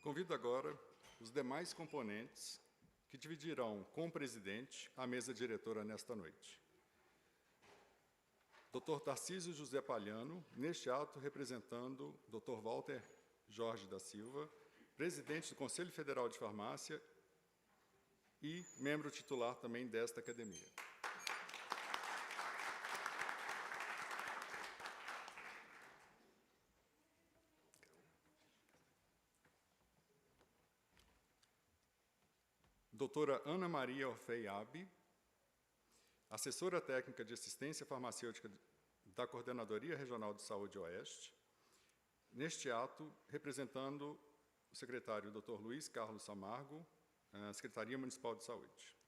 Convido agora os demais componentes que dividirão com o presidente a mesa diretora nesta noite. Dr. Tarcísio José Palhano, neste ato representando Dr. Walter Jorge da Silva, presidente do Conselho Federal de Farmácia e membro titular também desta academia. Doutora Ana Maria Orfei Abi, assessora técnica de assistência farmacêutica da Coordenadoria Regional de Saúde Oeste, neste ato, representando o secretário Dr. Luiz Carlos Samargo, Secretaria Municipal de Saúde.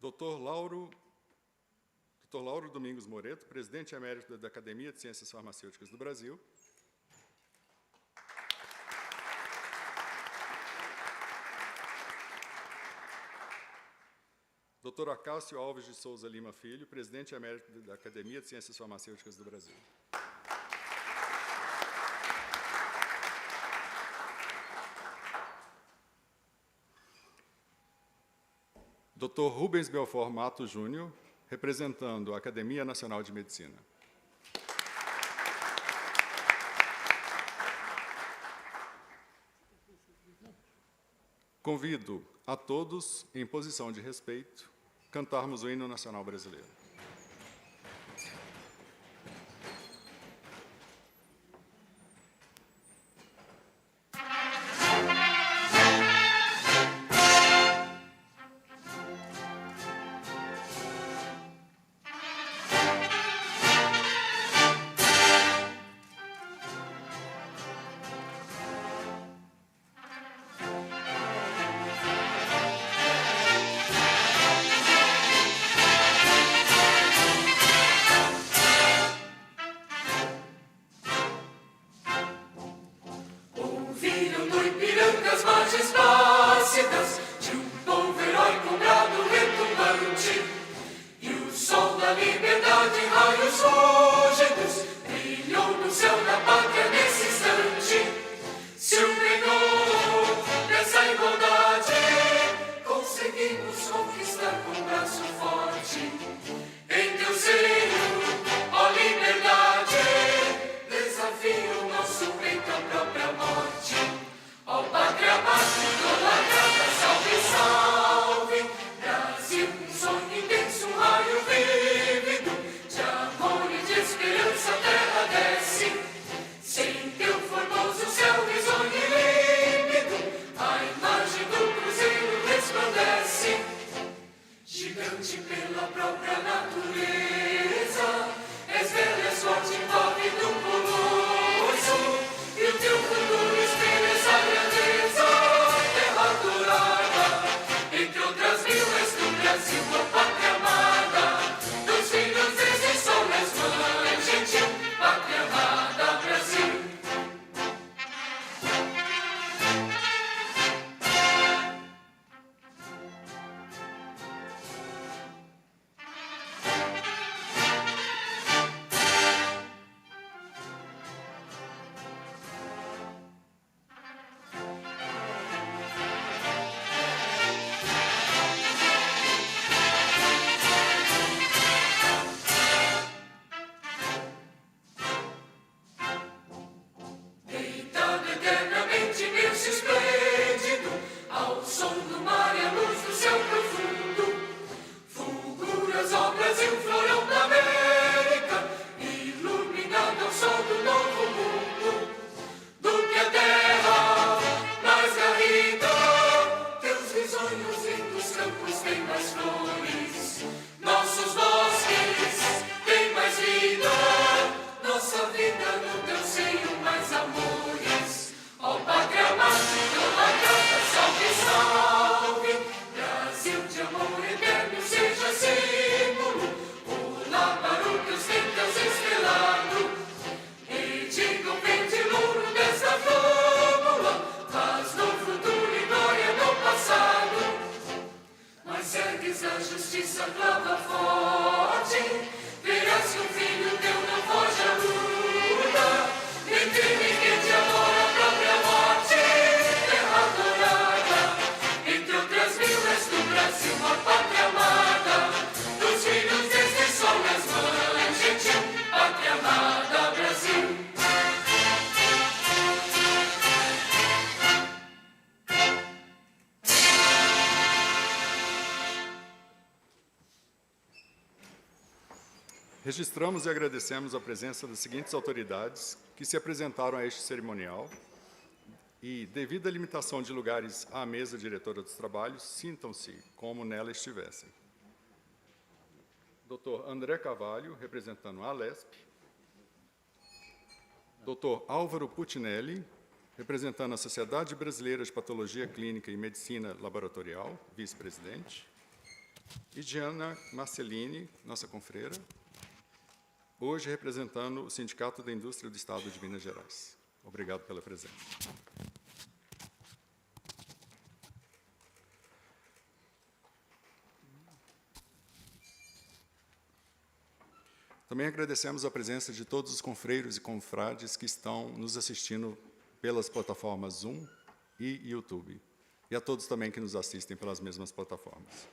Dr. Lauro Domingos Moreto, presidente emérito da Academia de Ciências Farmacêuticas do Brasil. Dr. Acácio Alves de Souza Lima Filho, presidente emérito da Academia de Ciências Farmacêuticas do Brasil. Dr. Rubens Belfort Mato Júnior, representando a Academia Nacional de Medicina. Convido a todos, em posição de respeito, cantarmos o hino nacional brasileiro. Registramos e agradecemos a presença das seguintes autoridades que se apresentaram a este cerimonial e, devido à limitação de lugares à mesa diretora dos trabalhos, sintam-se como nela estivessem. Dr. André Carvalho, representando a Alesp. Dr. Álvaro Putinelli, representando a Sociedade Brasileira de Patologia Clínica e Medicina Laboratorial, vice-presidente. E Diana Marcelini, nossa confreira, hoje representando o Sindicato da Indústria do Estado de Minas Gerais. Obrigado pela presença. Também agradecemos a presença de todos os confreiros e confrades que estão nos assistindo pelas plataformas Zoom e YouTube, e a todos também que nos assistem pelas mesmas plataformas.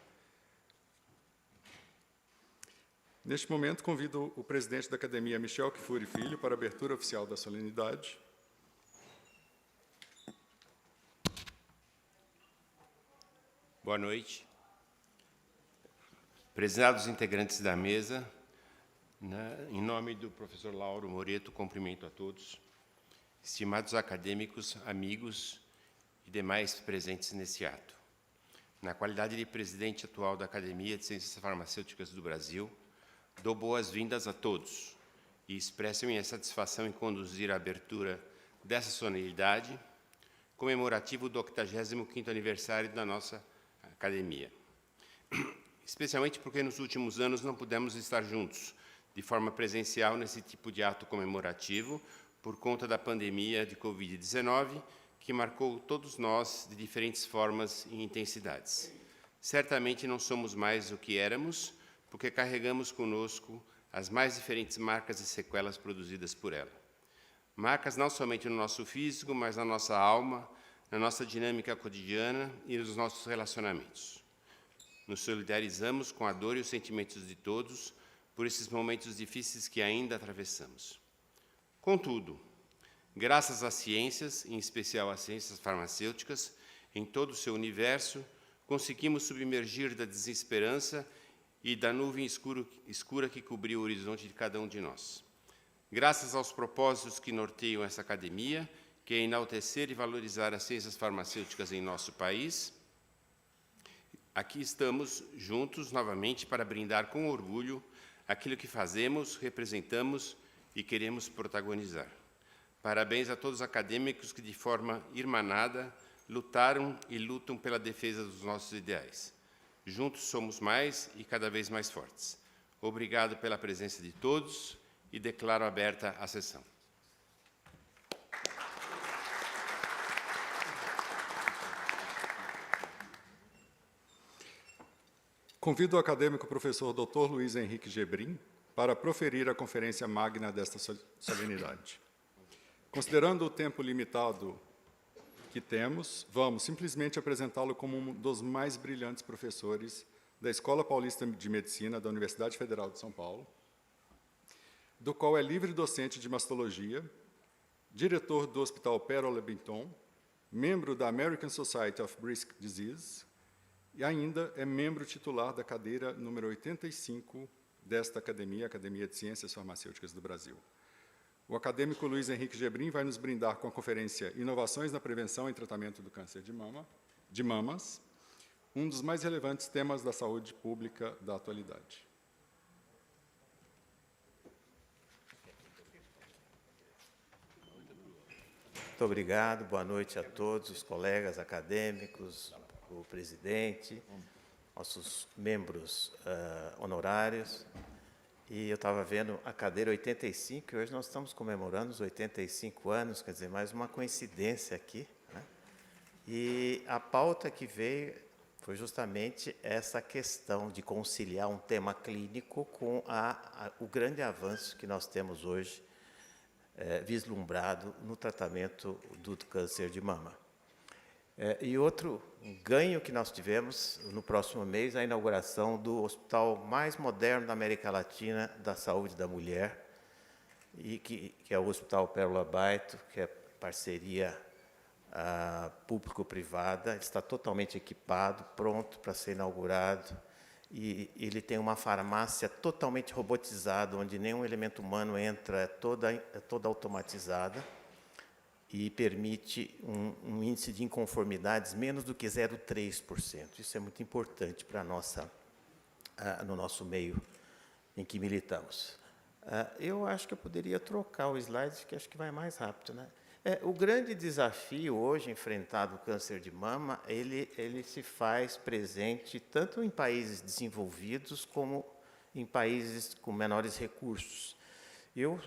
Neste momento, convido o presidente da Academia, Michel Kfouri Filho, para a abertura oficial da solenidade. Boa noite. Prezados integrantes da mesa, em nome do professor Lauro Moreto, cumprimento a todos, estimados acadêmicos, amigos e demais presentes nesse ato. Na qualidade de presidente atual da Academia de Ciências Farmacêuticas do Brasil, dou boas-vindas a todos e expresso minha satisfação em conduzir a abertura dessa solenidade comemorativo do 85º aniversário da nossa Academia. Especialmente porque nos últimos anos não pudemos estar juntos de forma presencial nesse tipo de ato comemorativo por conta da pandemia de Covid-19, que marcou todos nós de diferentes formas e intensidades. Certamente não somos mais o que éramos, porque carregamos conosco as mais diferentes marcas e sequelas produzidas por ela. Marcas não somente no nosso físico, mas na nossa alma, na nossa dinâmica cotidiana e nos nossos relacionamentos. Nos solidarizamos com a dor e os sentimentos de todos por esses momentos difíceis que ainda atravessamos. Contudo, graças às ciências, em especial às ciências farmacêuticas, em todo o seu universo, conseguimos submergir da desesperança e da nuvem escura que cobriu o horizonte de cada um de nós. Graças aos propósitos que norteiam essa academia, que é enaltecer e valorizar as ciências farmacêuticas em nosso país, aqui estamos juntos novamente para brindar com orgulho aquilo que fazemos, representamos e queremos protagonizar. Parabéns a todos os acadêmicos que, de forma irmanada, lutaram e lutam pela defesa dos nossos ideais. Juntos somos mais e cada vez mais fortes. Obrigado pela presença de todos e declaro aberta a sessão. Convido o acadêmico professor Dr. Luiz Henrique Gebrim para proferir a conferência magna desta solenidade. Considerando o tempo limitado que temos, vamos simplesmente apresentá-lo como um dos mais brilhantes professores da Escola Paulista de Medicina da Universidade Federal de São Paulo, do qual é livre docente de mastologia, diretor do Hospital Pérola Binton, membro da American Society of Brisk Disease, e ainda é membro titular da cadeira número 85 desta Academia, Academia de Ciências Farmacêuticas do Brasil. O acadêmico Luiz Henrique Gebrim vai nos brindar com a conferência Inovações na Prevenção e Tratamento do Câncer de Mamas, um dos mais relevantes temas da saúde pública da atualidade. Muito obrigado, boa noite a todos os colegas acadêmicos, o presidente, nossos membros honorários. E eu estava vendo a cadeira 85, e hoje nós estamos comemorando os 85 anos, quer dizer, mais uma coincidência aqui, né? E a pauta que veio foi justamente essa questão de conciliar um tema clínico com o grande avanço que nós temos hoje, vislumbrado no tratamento do câncer de mama. E outro ganho que nós tivemos no próximo mês, a inauguração do hospital mais moderno da América Latina da saúde da mulher, e que é o Hospital Pérola Baito, que é parceria público-privada, está totalmente equipado, pronto para ser inaugurado, e ele tem uma farmácia totalmente robotizada, onde nenhum elemento humano entra, é toda automatizada, e permite um índice de inconformidades menos do que 0,3%. Isso é muito importante para no nosso meio em que militamos. Eu acho que eu poderia trocar o slide, que acho que vai mais rápido, né? O grande desafio hoje enfrentado o câncer de mama, ele se faz presente tanto em países desenvolvidos como em países com menores recursos. Eu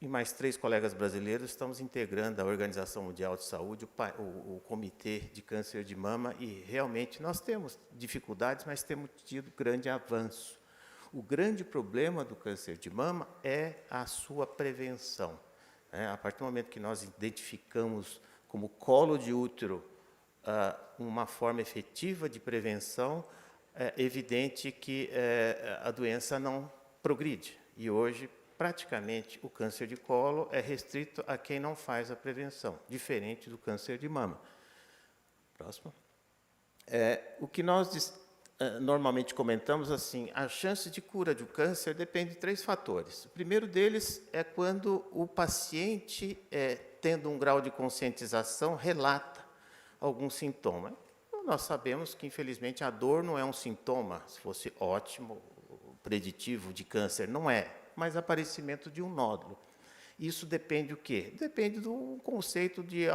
e mais 3 colegas brasileiros estamos integrando a Organização Mundial de Saúde, o Comitê de Câncer de Mama, e realmente nós temos dificuldades, mas temos tido grande avanço. O grande problema do câncer de mama é a sua prevenção. A partir do momento que nós identificamos como colo de útero uma forma efetiva de prevenção, é evidente que a doença não progride. E hoje, praticamente, o câncer de colo é restrito a quem não faz a prevenção, diferente do câncer de mama. Próximo. O que nós normalmente comentamos assim, a chance de cura do câncer depende de 3 fatores. O primeiro deles é quando o paciente, tendo um grau de conscientização, relata algum sintoma. Nós sabemos que, infelizmente, a dor não é um sintoma, se fosse ótimo, preditivo de câncer, não é, mas aparecimento de um nódulo. Isso depende do quê? Depende do conceito de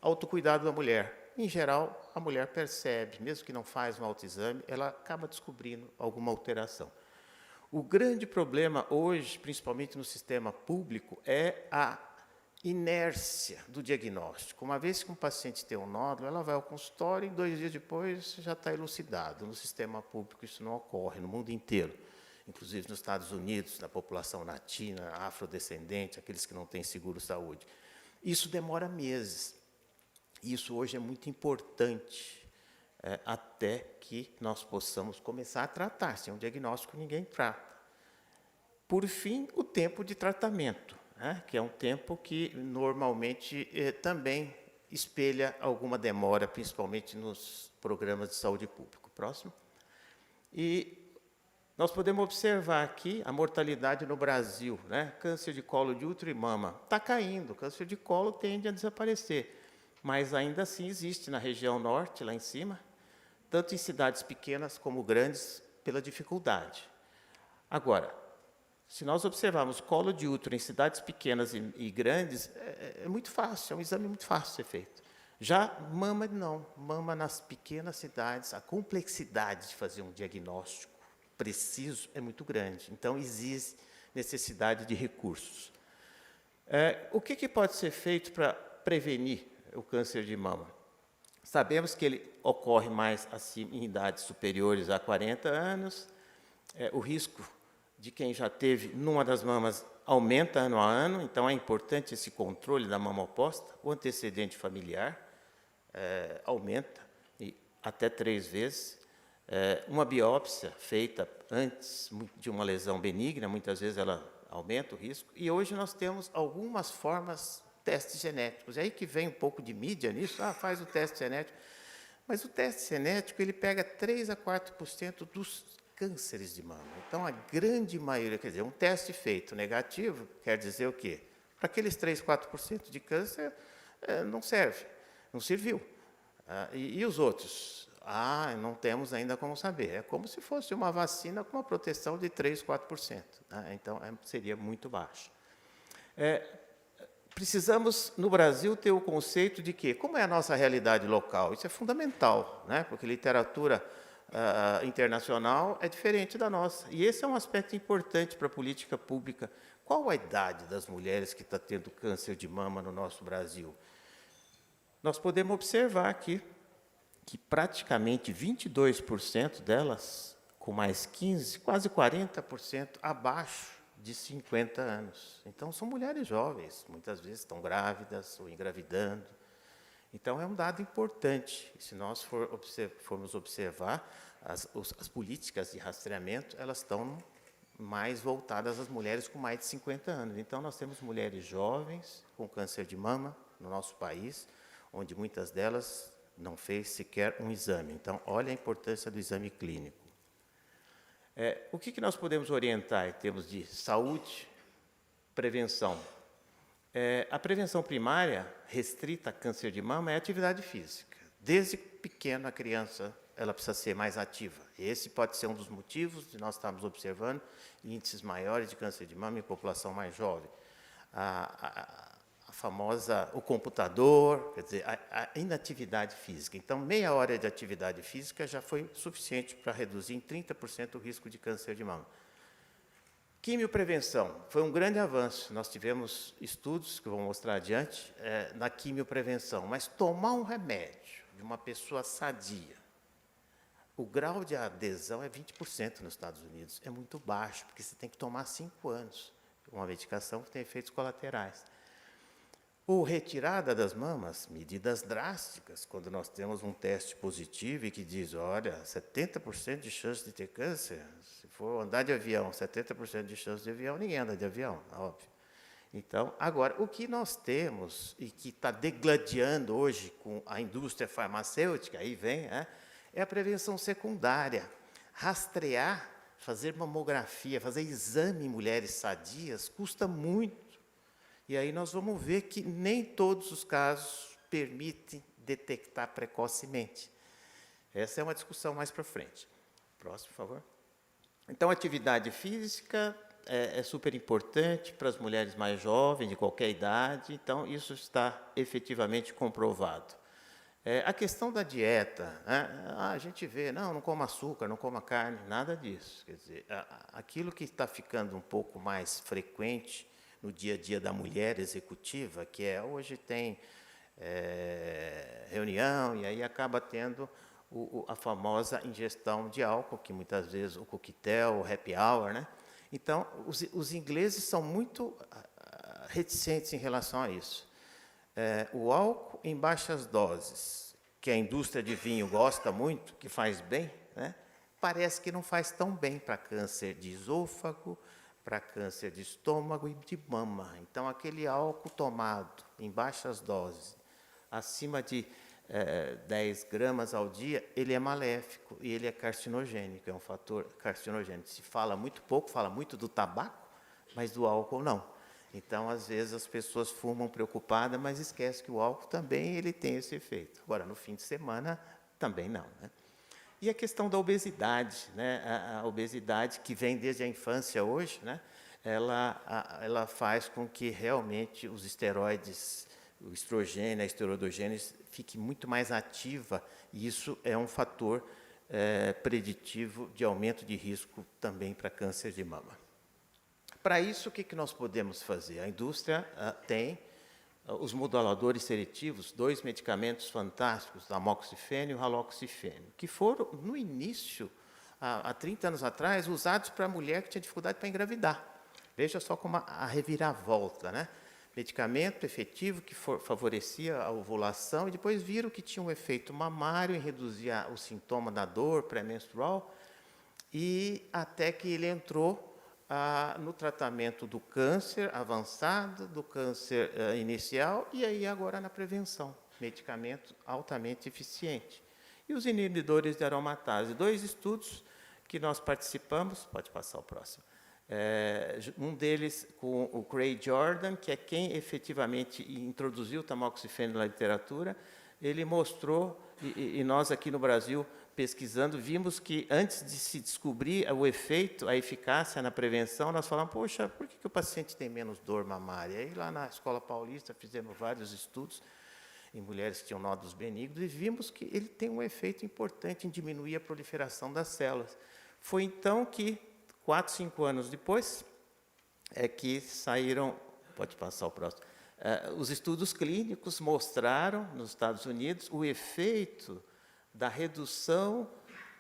autocuidado da mulher. Em geral, a mulher percebe, mesmo que não faz um autoexame, ela acaba descobrindo alguma alteração. O grande problema hoje, principalmente no sistema público, é a inércia do diagnóstico. Uma vez que um paciente tem um nódulo, ela vai ao consultório e 2 dias depois já está elucidado. No sistema público isso não ocorre, no mundo inteiro. Inclusive nos Estados Unidos, na população latina, afrodescendente, aqueles que não têm seguro-saúde. Isso demora meses. Isso hoje é muito importante, até que nós possamos começar a tratar. Sem um diagnóstico, ninguém trata. Por fim, o tempo de tratamento, que é um tempo que normalmente também espelha alguma demora, principalmente nos programas de saúde pública. Próximo. E nós podemos observar aqui a mortalidade no Brasil, câncer de colo de útero e mama. Está caindo, câncer de colo tende a desaparecer. Mas ainda assim existe na região norte, lá em cima, tanto em cidades pequenas como grandes, pela dificuldade. Agora, se nós observarmos colo de útero em cidades pequenas e grandes, é muito fácil, é um exame muito fácil de ser feito. Já mama, não. Mama nas pequenas cidades, a complexidade de fazer um diagnóstico preciso é muito grande. Então, existe necessidade de recursos. O que pode ser feito para prevenir o câncer de mama? Sabemos que ele ocorre mais assim, em idades superiores a 40 anos. O risco de quem já teve numa das mamas aumenta ano a ano, então é importante esse controle da mama oposta. O antecedente familiar aumenta até 3 vezes. Uma biópsia feita antes de uma lesão benigna, muitas vezes ela aumenta o risco. E hoje nós temos algumas formas testes genéticos. É aí que vem um pouco de mídia nisso, faz o teste genético. Mas o teste genético, ele pega 3 a 4% dos cânceres de mama. Então, a grande maioria, quer dizer, um teste feito negativo, quer dizer o quê? Para aqueles 3, 4% de câncer, não serve, não serviu. E os outros? Não temos ainda como saber. É como se fosse uma vacina com uma proteção de 3, 4%. Então, seria muito baixo. Precisamos, no Brasil, ter o conceito de que, como é a nossa realidade local? Isso é fundamental, porque literatura internacional é diferente da nossa. E esse é um aspecto importante para a política pública. Qual a idade das mulheres que estão tendo câncer de mama no nosso Brasil? Nós podemos observar aqui que praticamente 22% delas, com mais 15%, quase 40% abaixo de 50 anos. Então, são mulheres jovens, muitas vezes estão grávidas ou engravidando. Então, é um dado importante. Se nós formos observar, as políticas de rastreamento, elas estão mais voltadas às mulheres com mais de 50 anos. Então, nós temos mulheres jovens com câncer de mama no nosso país, onde muitas delas não fez sequer um exame. Então, olha a importância do exame clínico. O que nós podemos orientar em termos de saúde, prevenção? A prevenção primária, restrita a câncer de mama, é a atividade física. Desde pequena a criança, ela precisa ser mais ativa. Esse pode ser um dos motivos de nós estarmos observando índices maiores de câncer de mama em população mais jovem. A famosa, o computador, quer dizer, a inatividade física. Então, meia hora de atividade física já foi suficiente para reduzir em 30% o risco de câncer de mama. Quimioprevenção foi um grande avanço. Nós tivemos estudos, que eu vou mostrar adiante, na quimioprevenção. Mas tomar um remédio de uma pessoa sadia, o grau de adesão é 20% nos Estados Unidos. É muito baixo, porque você tem que tomar 5 anos. Uma medicação que tem efeitos colaterais. Ou retirada das mamas, medidas drásticas, quando nós temos um teste positivo e que diz, olha, 70% de chance de ter câncer, se for andar de avião, 70% de chance de avião, ninguém anda de avião, óbvio. Então, agora, o que nós temos e que está degladiando hoje com a indústria farmacêutica, aí vem, é a prevenção secundária. Rastrear, fazer mamografia, fazer exame em mulheres sadias, custa muito. E aí nós vamos ver que nem todos os casos permitem detectar precocemente. Essa é uma discussão mais para frente. Próximo, por favor. Então, atividade física é super importante para as mulheres mais jovens, de qualquer idade. Então, isso está efetivamente comprovado. A questão da dieta, a gente vê, não coma açúcar, não coma carne, nada disso. Quer dizer, aquilo que está ficando um pouco mais frequente no dia a dia da mulher executiva, que hoje tem reunião e aí acaba tendo a famosa ingestão de álcool, que muitas vezes o coquetel, o happy hour, né? Então, os ingleses são muito reticentes em relação a isso. O álcool em baixas doses, que a indústria de vinho gosta muito, que faz bem, né? Parece que não faz tão bem para câncer de esôfago, para câncer de estômago e de mama. Então, aquele álcool tomado em baixas doses, acima de 10 gramas ao dia, ele é maléfico e ele é carcinogênico, é um fator carcinogênico. Se fala muito pouco, fala muito do tabaco, mas do álcool não. Então, às vezes, as pessoas fumam preocupadas, mas esquecem que o álcool também ele tem esse efeito. Agora, no fim de semana, também não, né? E a questão da obesidade, né? A obesidade que vem desde a infância hoje, né? Ela faz com que realmente os esteroides, o estrogênio, a esteroidogênese, fique muito mais ativa, e isso é um fator preditivo de aumento de risco também para câncer de mama. Para isso, o que nós podemos fazer? A indústria tem os moduladores seletivos, 2 medicamentos fantásticos, amoxifeno e o raloxifeno, que foram, no início, há 30 anos atrás, usados para a mulher que tinha dificuldade para engravidar. Veja só como a reviravolta, né? Medicamento efetivo que favorecia a ovulação, e depois viram que tinha um efeito mamário em reduzir o sintoma da dor pré-menstrual, e até que ele entrou no tratamento do câncer avançado, do câncer inicial, e aí agora na prevenção. Medicamento altamente eficiente. E os inibidores de aromatase. 2 estudos que nós participamos, pode passar o próximo. Um deles com o Craig Jordan, que é quem efetivamente introduziu o tamoxifeno na literatura. Ele mostrou, e nós aqui no Brasil, pesquisando, vimos que antes de se descobrir o efeito, a eficácia na prevenção, nós falamos, poxa, por que o paciente tem menos dor mamária? E aí lá na Escola Paulista fizemos vários estudos em mulheres que tinham nódulos benignos e vimos que ele tem um efeito importante em diminuir a proliferação das células. Foi então que, 4, 5 anos depois, que saíram, pode passar o próximo, os estudos clínicos mostraram, nos Estados Unidos, o efeito da redução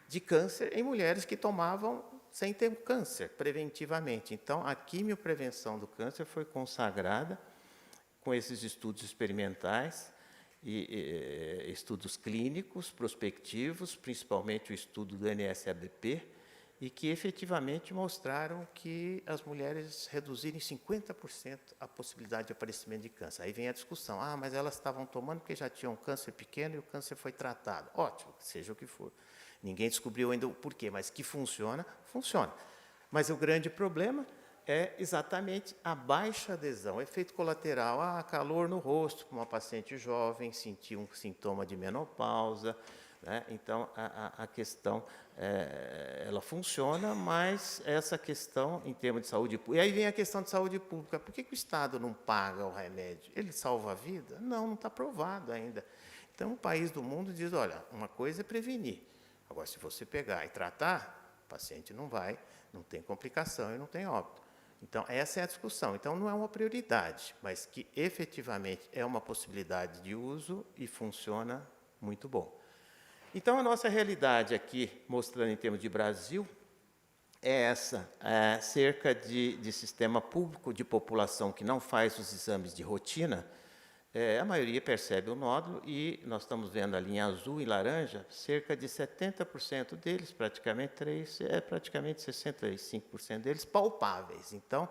de câncer em mulheres que tomavam sem ter câncer, preventivamente. Então, a quimioprevenção do câncer foi consagrada com esses estudos experimentais e estudos clínicos, prospectivos, principalmente o estudo do NSABP, e que efetivamente mostraram que as mulheres reduzirem 50% a possibilidade de aparecimento de câncer. Aí vem a discussão, mas elas estavam tomando porque já tinham câncer pequeno e o câncer foi tratado. Ótimo, seja o que for. Ninguém descobriu ainda o porquê, mas que funciona, funciona. Mas o grande problema é exatamente a baixa adesão, efeito colateral, calor no rosto, para uma paciente jovem, sentir um sintoma de menopausa, né? Então, a questão, ela funciona, mas essa questão, em termos de saúde pública... E aí vem a questão de saúde pública. Por que o Estado não paga o remédio? Ele salva a vida? Não está provado ainda. Então, um país do mundo diz, olha, uma coisa é prevenir. Agora, se você pegar e tratar, o paciente não tem complicação e não tem óbito. Então, essa é a discussão. Então, não é uma prioridade, mas que, efetivamente, é uma possibilidade de uso e funciona muito bom. Então, a nossa realidade aqui, mostrando em termos de Brasil, é essa, cerca de sistema público de população que não faz os exames de rotina, a maioria percebe o nódulo e nós estamos vendo ali em azul e laranja, cerca de 70% deles, praticamente 65% deles palpáveis. Então,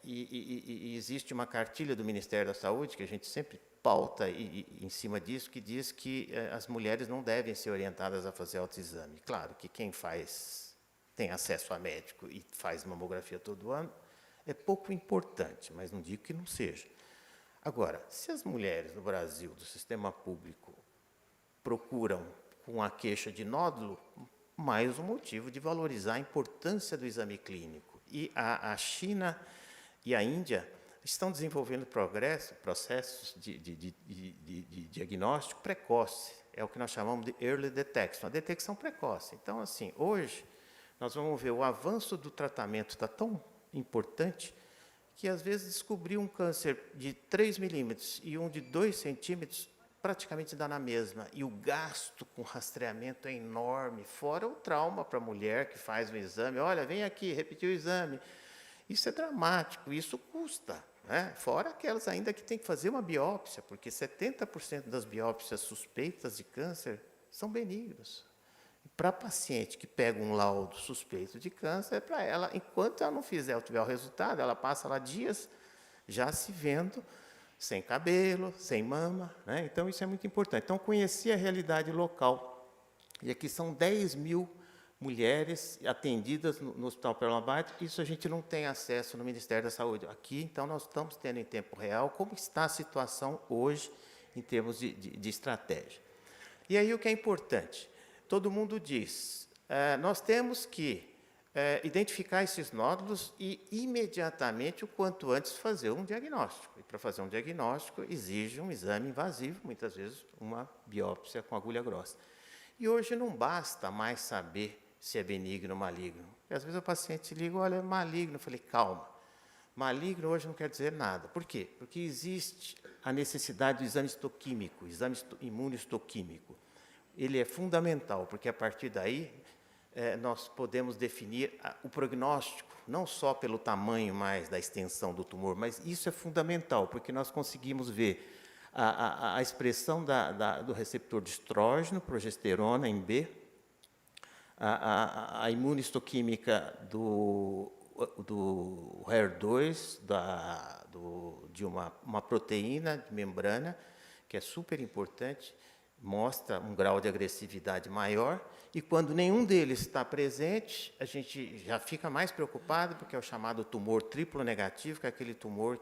existe uma cartilha do Ministério da Saúde, que a gente sempre pauta em cima disso, que diz que as mulheres não devem ser orientadas a fazer autoexame. Claro que quem tem acesso a médico e faz mamografia todo ano, é pouco importante, mas não digo que não seja. Agora, se as mulheres no Brasil, do sistema público, procuram com a queixa de nódulo, mais um motivo de valorizar a importância do exame clínico. E a China e a Índia estão desenvolvendo processos de diagnóstico precoce. É o que nós chamamos de early detection, a detecção precoce. Então, assim, hoje, nós vamos ver o avanço do tratamento está tão importante que, às vezes, descobrir um câncer de 3 milímetros e um de 2 centímetros praticamente dá na mesma. E o gasto com rastreamento é enorme, fora o trauma para a mulher que faz o exame. Olha, vem aqui, repetir o exame. Isso é dramático, isso custa, né? Fora aquelas ainda que tem que fazer uma biópsia, porque 70% das biópsias suspeitas de câncer são benignos. Para a paciente que pega um laudo suspeito de câncer, para ela, enquanto ela não fizer ou tiver o resultado, ela passa lá dias já se vendo sem cabelo, sem mama, né? Então, isso é muito importante. Então, conhecer a realidade local. E aqui são 10 mil mulheres atendidas no Hospital Pérola Abad, isso a gente não tem acesso no Ministério da Saúde. Aqui, então, nós estamos tendo em tempo real como está a situação hoje em termos de estratégia. E aí, o que é importante? Todo mundo diz, nós temos que identificar esses nódulos e, imediatamente, o quanto antes, fazer um diagnóstico. E, para fazer um diagnóstico, exige um exame invasivo, muitas vezes uma biópsia com agulha grossa. E hoje não basta mais saber se é benigno ou maligno. E, às vezes o paciente liga, olha, é maligno. Eu falei, calma. Maligno hoje não quer dizer nada. Por quê? Porque existe a necessidade do exame histoquímico, exame imunohistoquímico. Ele é fundamental, porque a partir daí nós podemos definir o prognóstico, não só pelo tamanho mais da extensão do tumor, mas isso é fundamental, porque nós conseguimos ver a expressão do receptor de estrógeno, progesterona em B, a imunohistoquímica do HER2, de uma proteína de membrana, que é super importante, mostra um grau de agressividade maior, e quando nenhum deles está presente, a gente já fica mais preocupado, porque é o chamado tumor triplo negativo, que é aquele tumor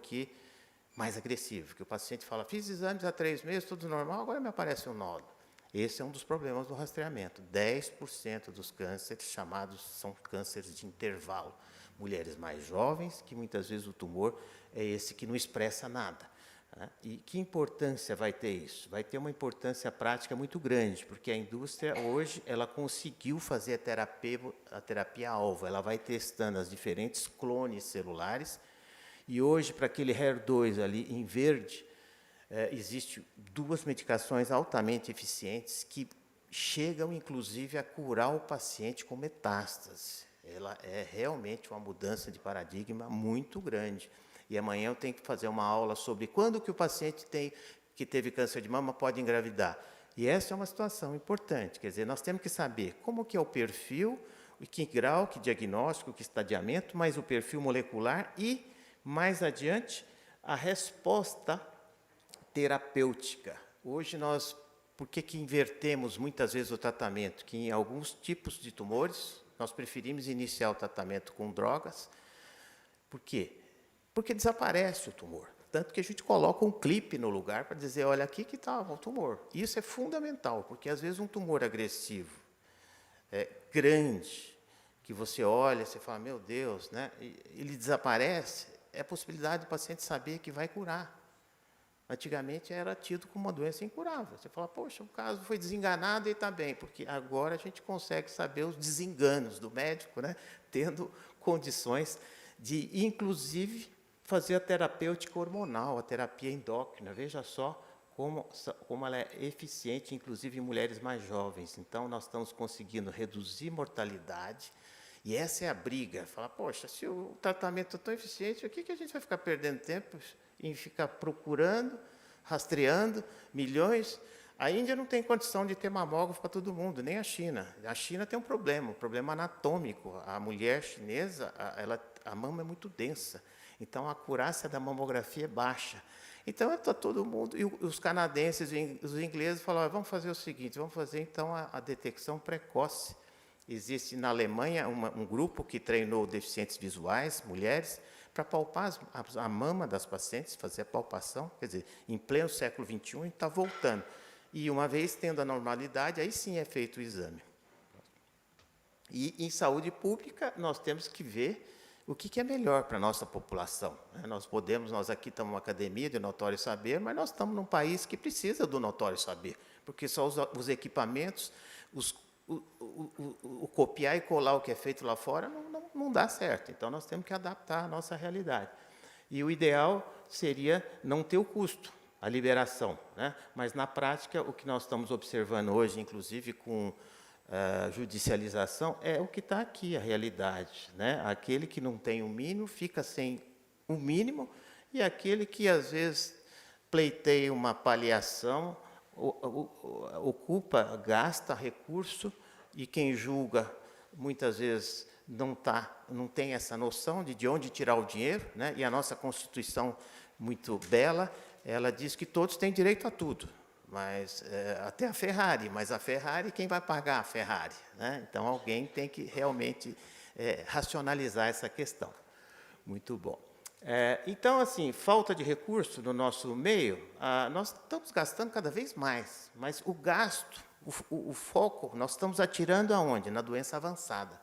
mais agressivo, que o paciente fala, fiz exames há 3 meses, tudo normal, agora me aparece um nódulo. Esse é um dos problemas do rastreamento. 10% dos cânceres chamados são cânceres de intervalo. Mulheres mais jovens, que muitas vezes o tumor é esse que não expressa nada. E que importância vai ter isso? Vai ter uma importância prática muito grande, porque a indústria hoje ela conseguiu fazer a terapia-alvo, ela vai testando as diferentes clones celulares, e hoje, para aquele HER2 ali em verde, existem 2 medicações altamente eficientes que chegam, inclusive, a curar o paciente com metástase. Ela é realmente uma mudança de paradigma muito grande. E amanhã eu tenho que fazer uma aula sobre quando que o paciente que teve câncer de mama pode engravidar. E essa é uma situação importante. Quer dizer, nós temos que saber como que é o perfil, que grau, que diagnóstico, que estadiamento, mas o perfil molecular e, mais adiante, a resposta terapêutica. Hoje nós por que invertemos muitas vezes o tratamento? Que em alguns tipos de tumores, nós preferimos iniciar o tratamento com drogas. Por quê? Porque desaparece o tumor. Tanto que a gente coloca um clipe no lugar para dizer, olha, aqui que estava o tumor. Isso é fundamental, porque às vezes um tumor agressivo, grande, que você olha, você fala, meu Deus, né? Ele desaparece, é a possibilidade do paciente saber que vai curar. Antigamente era tido como uma doença incurável. Você fala, poxa, o caso foi desenganado e está bem, porque agora a gente consegue saber os desenganos do médico, né? Tendo condições de, inclusive, fazer a terapêutica hormonal, a terapia endócrina. Veja só como ela é eficiente, inclusive em mulheres mais jovens. Então, nós estamos conseguindo reduzir mortalidade, e essa é a briga. Fala, poxa, se o tratamento é tão eficiente, o que a gente vai ficar perdendo tempo em ficar procurando, rastreando milhões? A Índia não tem condição de ter mamógrafo para todo mundo, nem a China. A China tem um problema anatômico. A mulher chinesa, a mama é muito densa. Então, a acurácia da mamografia é baixa. Então, está todo mundo... E os canadenses e os ingleses falaram, vamos fazer o seguinte, vamos fazer, então, a detecção precoce. Existe, na Alemanha, um grupo que treinou deficientes visuais, mulheres, para palpar a mama das pacientes, fazer a palpação. Quer dizer, em pleno século XXI, está voltando. E, uma vez tendo a normalidade, aí sim é feito o exame. E, em saúde pública, nós temos que ver o que é melhor para a nossa população. Nós aqui estamos numa academia de notório saber, mas nós estamos num país que precisa do notório saber, porque só os equipamentos, o copiar e colar o que é feito lá fora não dá certo. Então, nós temos que adaptar a nossa realidade. E o ideal seria não ter o custo, a liberação, né? Mas, na prática, o que nós estamos observando hoje, inclusive com judicialização, é o que está aqui, a realidade, né? Aquele que não tem o mínimo fica sem o mínimo, e aquele que, às vezes, pleiteia uma paliação, ocupa, gasta recurso, e quem julga, muitas vezes, não tem essa noção de onde tirar o dinheiro, né? E a nossa Constituição, muito bela, ela diz que todos têm direito a tudo. Mas até a Ferrari, mas a Ferrari, quem vai pagar a Ferrari, né? Então, alguém tem que realmente racionalizar essa questão. Muito bom. Então, assim, falta de recurso no nosso meio, nós estamos gastando cada vez mais, mas o gasto, o foco, nós estamos atirando aonde? Na doença avançada.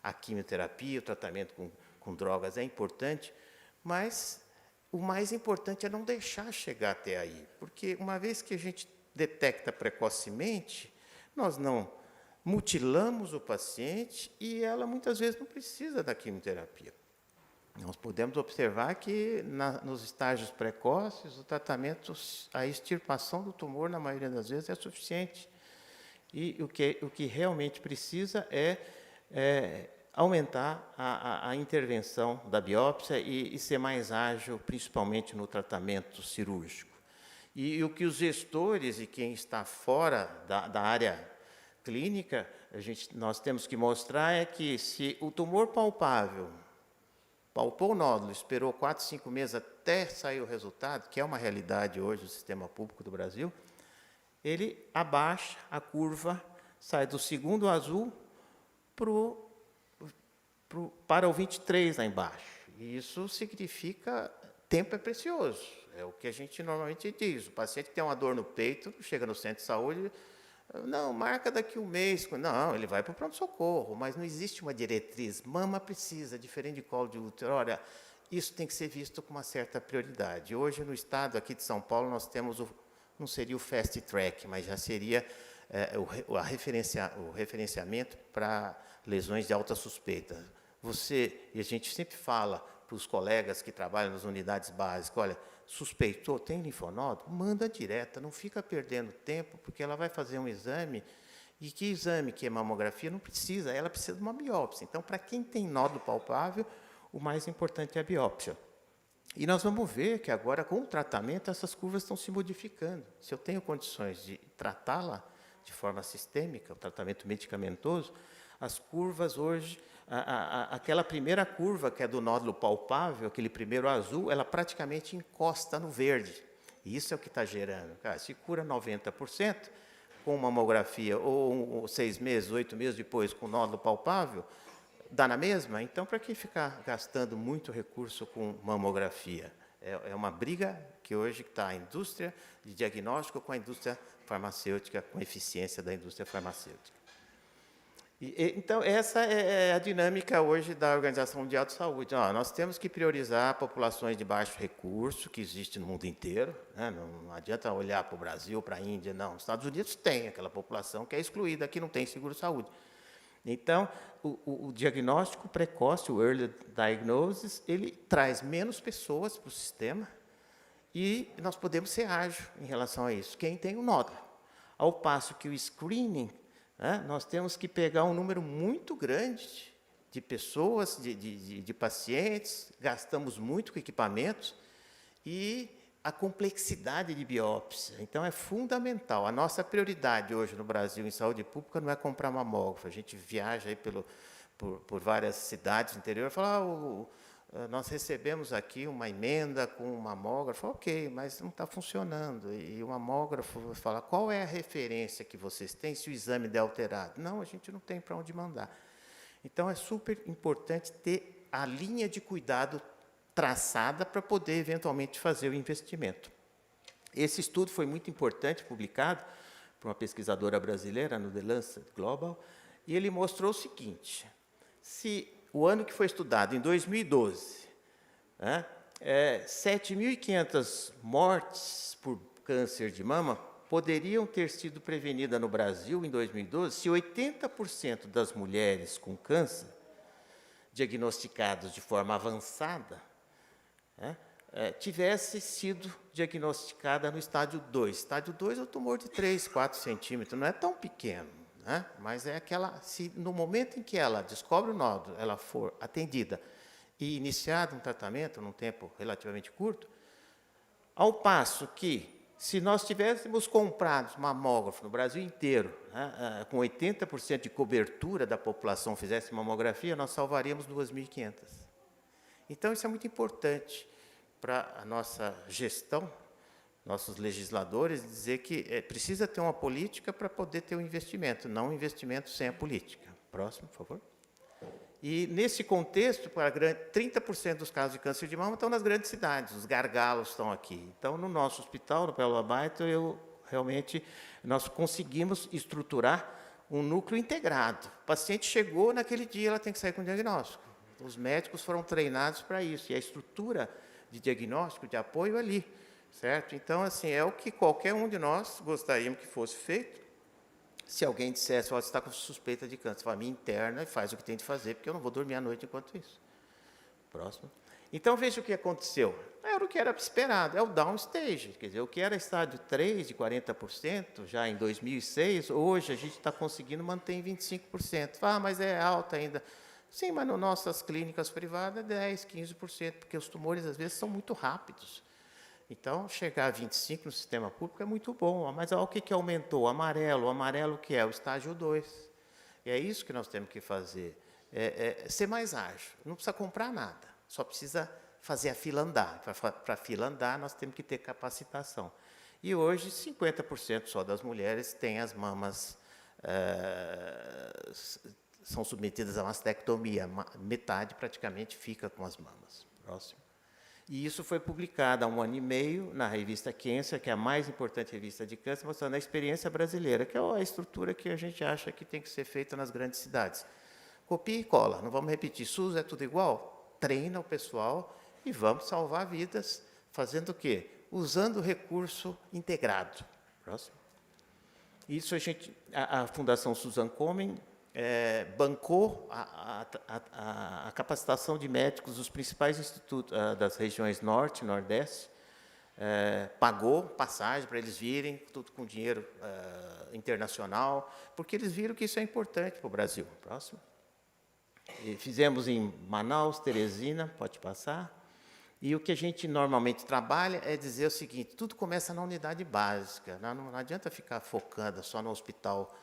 A quimioterapia, o tratamento com drogas é importante, mas o mais importante é não deixar chegar até aí, porque uma vez que a gente detecta precocemente, nós não mutilamos o paciente e ela muitas vezes não precisa da quimioterapia. Nós podemos observar que nos estágios precoces, o tratamento, a extirpação do tumor, na maioria das vezes, é suficiente. E o que realmente precisa é aumentar a intervenção da biópsia e ser mais ágil, principalmente no tratamento cirúrgico. E o que os gestores e quem está fora da área clínica, nós temos que mostrar é que, se o tumor palpável palpou o nódulo, esperou 4, 5 meses até sair o resultado, que é uma realidade hoje do sistema público do Brasil, ele abaixa a curva, sai do segundo azul para o 23 lá embaixo. E isso significa tempo é precioso. É o que a gente normalmente diz. O paciente tem uma dor no peito, chega no centro de saúde, não, marca daqui um mês. Não, ele vai para o pronto-socorro, mas não existe uma diretriz. Mama precisa, diferente de colo de útero. Olha, isso tem que ser visto com uma certa prioridade. Hoje, no estado aqui de São Paulo, nós temos, não seria o fast track, mas já seria o referenciamento para lesões de alta suspeita. E a gente sempre fala para os colegas que trabalham nas unidades básicas, olha, suspeitou, tem linfonodo? Manda direta, não fica perdendo tempo, porque ela vai fazer um exame, e que exame, que é mamografia, não precisa, ela precisa de uma biópsia. Então, para quem tem nódulo palpável, o mais importante é a biópsia. E nós vamos ver que agora, com o tratamento, essas curvas estão se modificando. Se eu tenho condições de tratá-la de forma sistêmica, o tratamento medicamentoso, as curvas hoje, aquela primeira curva, que é do nódulo palpável, aquele primeiro azul, ela praticamente encosta no verde. E isso é o que está gerando. Cara, se cura 90%, com mamografia ou 6 meses, 8 meses depois com nódulo palpável, dá na mesma? Então, para que ficar gastando muito recurso com mamografia? É uma briga que hoje está a indústria de diagnóstico com a indústria farmacêutica, com a eficiência da indústria farmacêutica. Então, essa é a dinâmica hoje da Organização Mundial de Saúde. Nós temos que priorizar populações de baixo recurso, que existe no mundo inteiro, né? Não adianta olhar para o Brasil, para a Índia, não. Os Estados Unidos tem aquela população que é excluída, aqui não tem seguro-saúde. Então, o diagnóstico precoce, o early diagnosis, ele traz menos pessoas para o sistema e nós podemos ser ágeis em relação a isso. Quem tem o nódulo. Ao passo que o screening, né, nós temos que pegar um número muito grande de pessoas, de pacientes, gastamos muito com equipamentos e a complexidade de biópsia. Então, é fundamental. A nossa prioridade hoje no Brasil em saúde pública não é comprar mamógrafo. A gente viaja aí por várias cidades do interior e fala, nós recebemos aqui uma emenda com um mamógrafo. Ok, mas não está funcionando. E o mamógrafo fala, qual é a referência que vocês têm se o exame der alterado? Não, a gente não tem para onde mandar. Então, é super importante ter a linha de cuidado traçada para poder, eventualmente, fazer o investimento. Esse estudo foi muito importante, publicado por uma pesquisadora brasileira no The Lancet Global, e ele mostrou o seguinte, se o ano que foi estudado, em 2012, 7.500 mortes por câncer de mama poderiam ter sido prevenidas no Brasil, em 2012, se 80% das mulheres com câncer, diagnosticadas de forma avançada, tivesse sido diagnosticada no estádio 2. Estádio 2 é o tumor de 3, 4 centímetros, não é tão pequeno, né? Mas é aquela, se no momento em que ela descobre o nódulo, ela for atendida e iniciado um tratamento num tempo relativamente curto, ao passo que, se nós tivéssemos comprado mamógrafo no Brasil inteiro, com 80% de cobertura da população fizesse mamografia, nós salvaríamos 2.500. Então, isso é muito importante para a nossa gestão, nossos legisladores, dizer que precisa ter uma política para poder ter um investimento, não um investimento sem a política. Próximo, por favor. E, nesse contexto, 30% dos casos de câncer de mama estão nas grandes cidades, os gargalos estão aqui. Então, no nosso hospital, no Pelo Abaito, nós conseguimos estruturar um núcleo integrado. O paciente chegou, naquele dia ela tem que sair com diagnóstico. Os médicos foram treinados para isso, e a estrutura de diagnóstico, de apoio ali, certo? Então, assim, é o que qualquer um de nós gostaríamos que fosse feito. Se alguém dissesse, você está com suspeita de câncer, fala, me interna e faz o que tem de fazer, porque eu não vou dormir à noite enquanto isso. Próximo. Então, veja o que aconteceu. Era o que era esperado, é o downstage, quer dizer, o que era estádio 3, de 40%, já em 2006, hoje a gente está conseguindo manter em 25%. Mas é alta ainda. Sim, mas nas nossas clínicas privadas, 10%, 15%, porque os tumores, às vezes, são muito rápidos. Então, chegar a 25% no sistema público é muito bom. Mas o que aumentou? O amarelo que é o estágio 2. E é isso que nós temos que fazer, ser mais ágil. Não precisa comprar nada, só precisa fazer a fila andar. Para a fila andar, nós temos que ter capacitação. E hoje, 50% só das mulheres têm as mamas... são submetidas a mastectomia, metade praticamente fica com as mamas. Próximo. E isso foi publicado há 1 ano e meio na revista Cancer, que é a mais importante revista de câncer, mostrando a experiência brasileira, que é a estrutura que a gente acha que tem que ser feita nas grandes cidades. Copia e cola, não vamos repetir, SUS é tudo igual? Treina o pessoal e vamos salvar vidas, fazendo o quê? Usando o recurso integrado. Próximo. Isso a Fundação Susan Komen bancou a capacitação de médicos dos principais institutos das regiões Norte e Nordeste, pagou passagem para eles virem, tudo com dinheiro internacional, porque eles viram que isso é importante para o Brasil. Próximo. E fizemos em Manaus, Teresina, pode passar. E o que a gente normalmente trabalha é dizer o seguinte, tudo começa na unidade básica, não adianta ficar focando só no hospital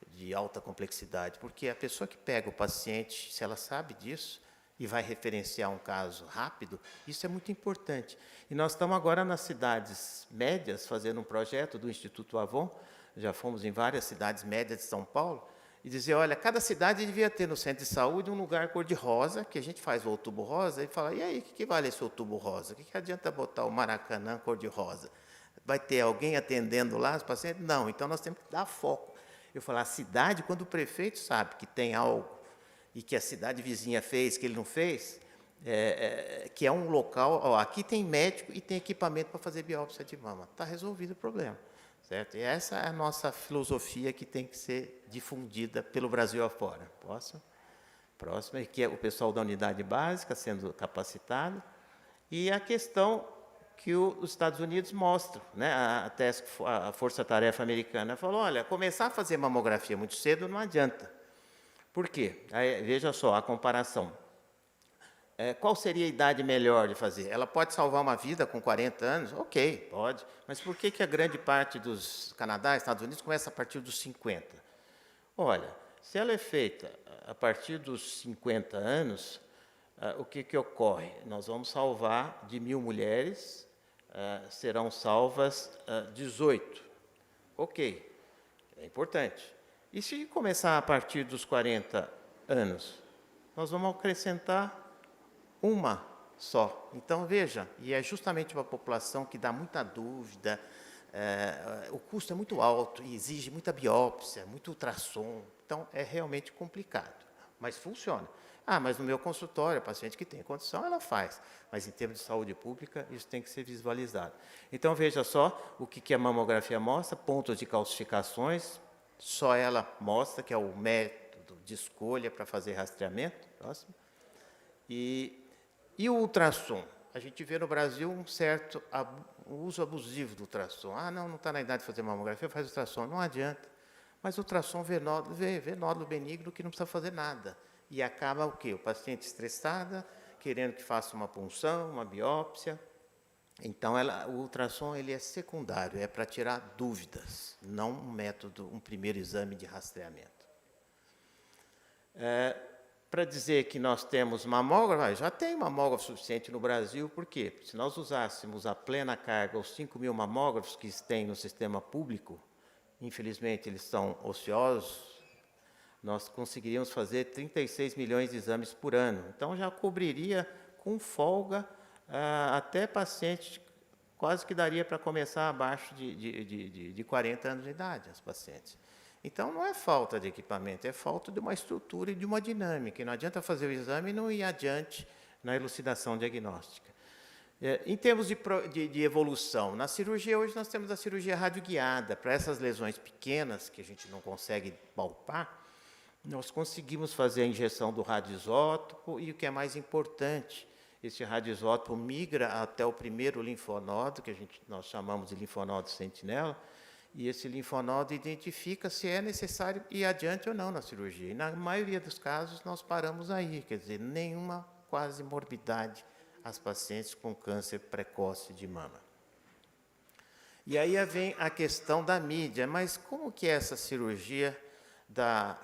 de alta complexidade, porque a pessoa que pega o paciente, se ela sabe disso e vai referenciar um caso rápido, isso é muito importante. E nós estamos agora nas cidades médias, fazendo um projeto do Instituto Avon, já fomos em várias cidades médias de São Paulo, e dizer, olha, cada cidade devia ter no centro de saúde um lugar cor-de-rosa, que a gente faz o outubro rosa, e fala, e aí, o que vale esse outubro rosa? O que adianta botar o Maracanã cor-de-rosa? Vai ter alguém atendendo lá os pacientes? Não, então nós temos que dar foco. Eu falo, a cidade, quando o prefeito sabe que tem algo, e que a cidade vizinha fez, que ele não fez, que é um local, ó, aqui tem médico e tem equipamento para fazer biópsia de mama. Está resolvido o problema. Certo? E essa é a nossa filosofia que tem que ser difundida pelo Brasil afora. Próximo, que é o pessoal da unidade básica sendo capacitado, e a questão que os Estados Unidos mostram, né? A Força-Tarefa Americana falou, olha, começar a fazer mamografia muito cedo não adianta. Por quê? Aí, veja só a comparação. Qual seria a idade melhor de fazer? Ela pode salvar uma vida com 40 anos? Ok, pode. Mas por que a grande parte dos Canadá, Estados Unidos, começa a partir dos 50? Olha, se ela é feita a partir dos 50 anos, o que ocorre? Nós vamos salvar de 1.000 mulheres, serão salvas 18. Ok, é importante. E se começar a partir dos 40 anos, nós vamos acrescentar uma só. Então, veja, e é justamente uma população que dá muita dúvida, o custo é muito alto e exige muita biópsia, muito ultrassom, então é realmente complicado, mas funciona. Mas no meu consultório, a paciente que tem condição, ela faz, mas em termos de saúde pública, isso tem que ser visualizado. Então, veja só o que a mamografia mostra, pontos de calcificações, só ela mostra, que é o método de escolha para fazer rastreamento. Próximo. E o ultrassom? A gente vê no Brasil um certo uso abusivo do ultrassom. Não está na idade de fazer mamografia, faz ultrassom. Não adianta. Mas o ultrassom vê nódulo benigno que não precisa fazer nada. E acaba o quê? O paciente estressado, querendo que faça uma punção, uma biópsia. Então, o ultrassom ele é secundário, é para tirar dúvidas, não um método, um primeiro exame de rastreamento. Para dizer que nós temos mamógrafo, já tem mamógrafo suficiente no Brasil, por quê? Se nós usássemos a plena carga os 5.000 mamógrafos que tem no sistema público, infelizmente eles são ociosos, nós conseguiríamos fazer 36 milhões de exames por ano. Então, já cobriria com folga até paciente, quase que daria para começar abaixo de 40 anos de idade, as pacientes. Então, não é falta de equipamento, é falta de uma estrutura e de uma dinâmica. E não adianta fazer o exame e não ir adiante na elucidação diagnóstica. Em termos de evolução, na cirurgia, hoje nós temos a cirurgia radioguiada. Para essas lesões pequenas, que a gente não consegue palpar, nós conseguimos fazer a injeção do radioisótopo e, o que é mais importante, esse radioisótopo migra até o primeiro linfonodo, que nós chamamos de linfonodo sentinela, e esse linfonodo identifica se é necessário ir adiante ou não na cirurgia. E, na maioria dos casos, nós paramos aí, quer dizer, nenhuma quase morbidade às pacientes com câncer precoce de mama. E aí vem a questão da mídia, mas como que é essa cirurgia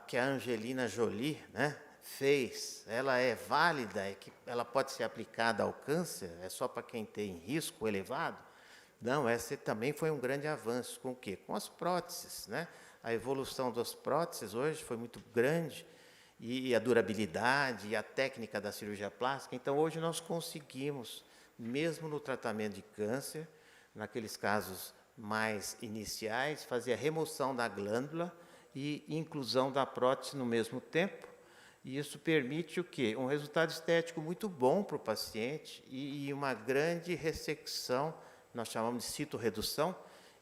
que a Angelina Jolie, né, fez? Ela é válida? Ela pode ser aplicada ao câncer? É só para quem tem risco elevado? Não, essa também foi um grande avanço. Com o quê? Com as próteses, né? A evolução das próteses hoje foi muito grande, e a durabilidade e a técnica da cirurgia plástica. Então, hoje nós conseguimos, mesmo no tratamento de câncer, naqueles casos mais iniciais, fazer a remoção da glândula e inclusão da prótese no mesmo tempo. E isso permite o quê? Um resultado estético muito bom para o paciente e uma grande ressecção, nós chamamos de citorredução,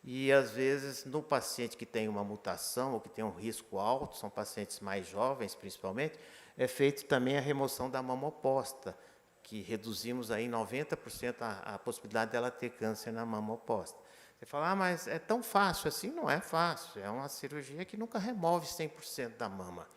e, às vezes, no paciente que tem uma mutação ou que tem um risco alto, são pacientes mais jovens, principalmente, é feito também a remoção da mama oposta, que reduzimos aí 90% a possibilidade dela ter câncer na mama oposta. Você fala, mas é tão fácil assim? Não é fácil, é uma cirurgia que nunca remove 100% da mama.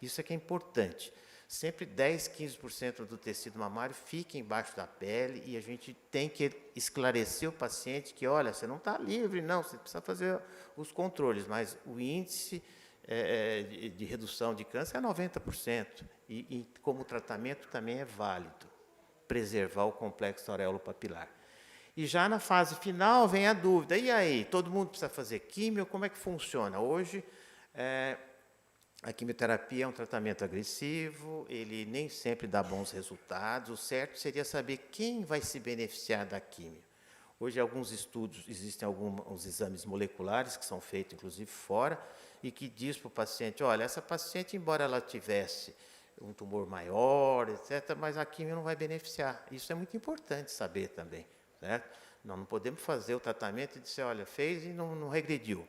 Isso é que é importante. Sempre 10, 15% do tecido mamário fica embaixo da pele e a gente tem que esclarecer o paciente que, olha, você não está livre, não, você precisa fazer os controles, mas o índice de redução de câncer é 90%. E como tratamento também é válido, preservar o complexo auréolo papilar. E já na fase final vem a dúvida, e aí, todo mundo precisa fazer químio, como é que funciona? Hoje, a quimioterapia é um tratamento agressivo, ele nem sempre dá bons resultados, o certo seria saber quem vai se beneficiar da químio. Hoje, alguns estudos, existem alguns exames moleculares que são feitos, inclusive, fora, e que diz para o paciente, olha, essa paciente, embora ela tivesse um tumor maior, etc., mas a químio não vai beneficiar. Isso é muito importante saber também, certo? Nós não podemos fazer o tratamento e dizer, olha, fez e não regrediu.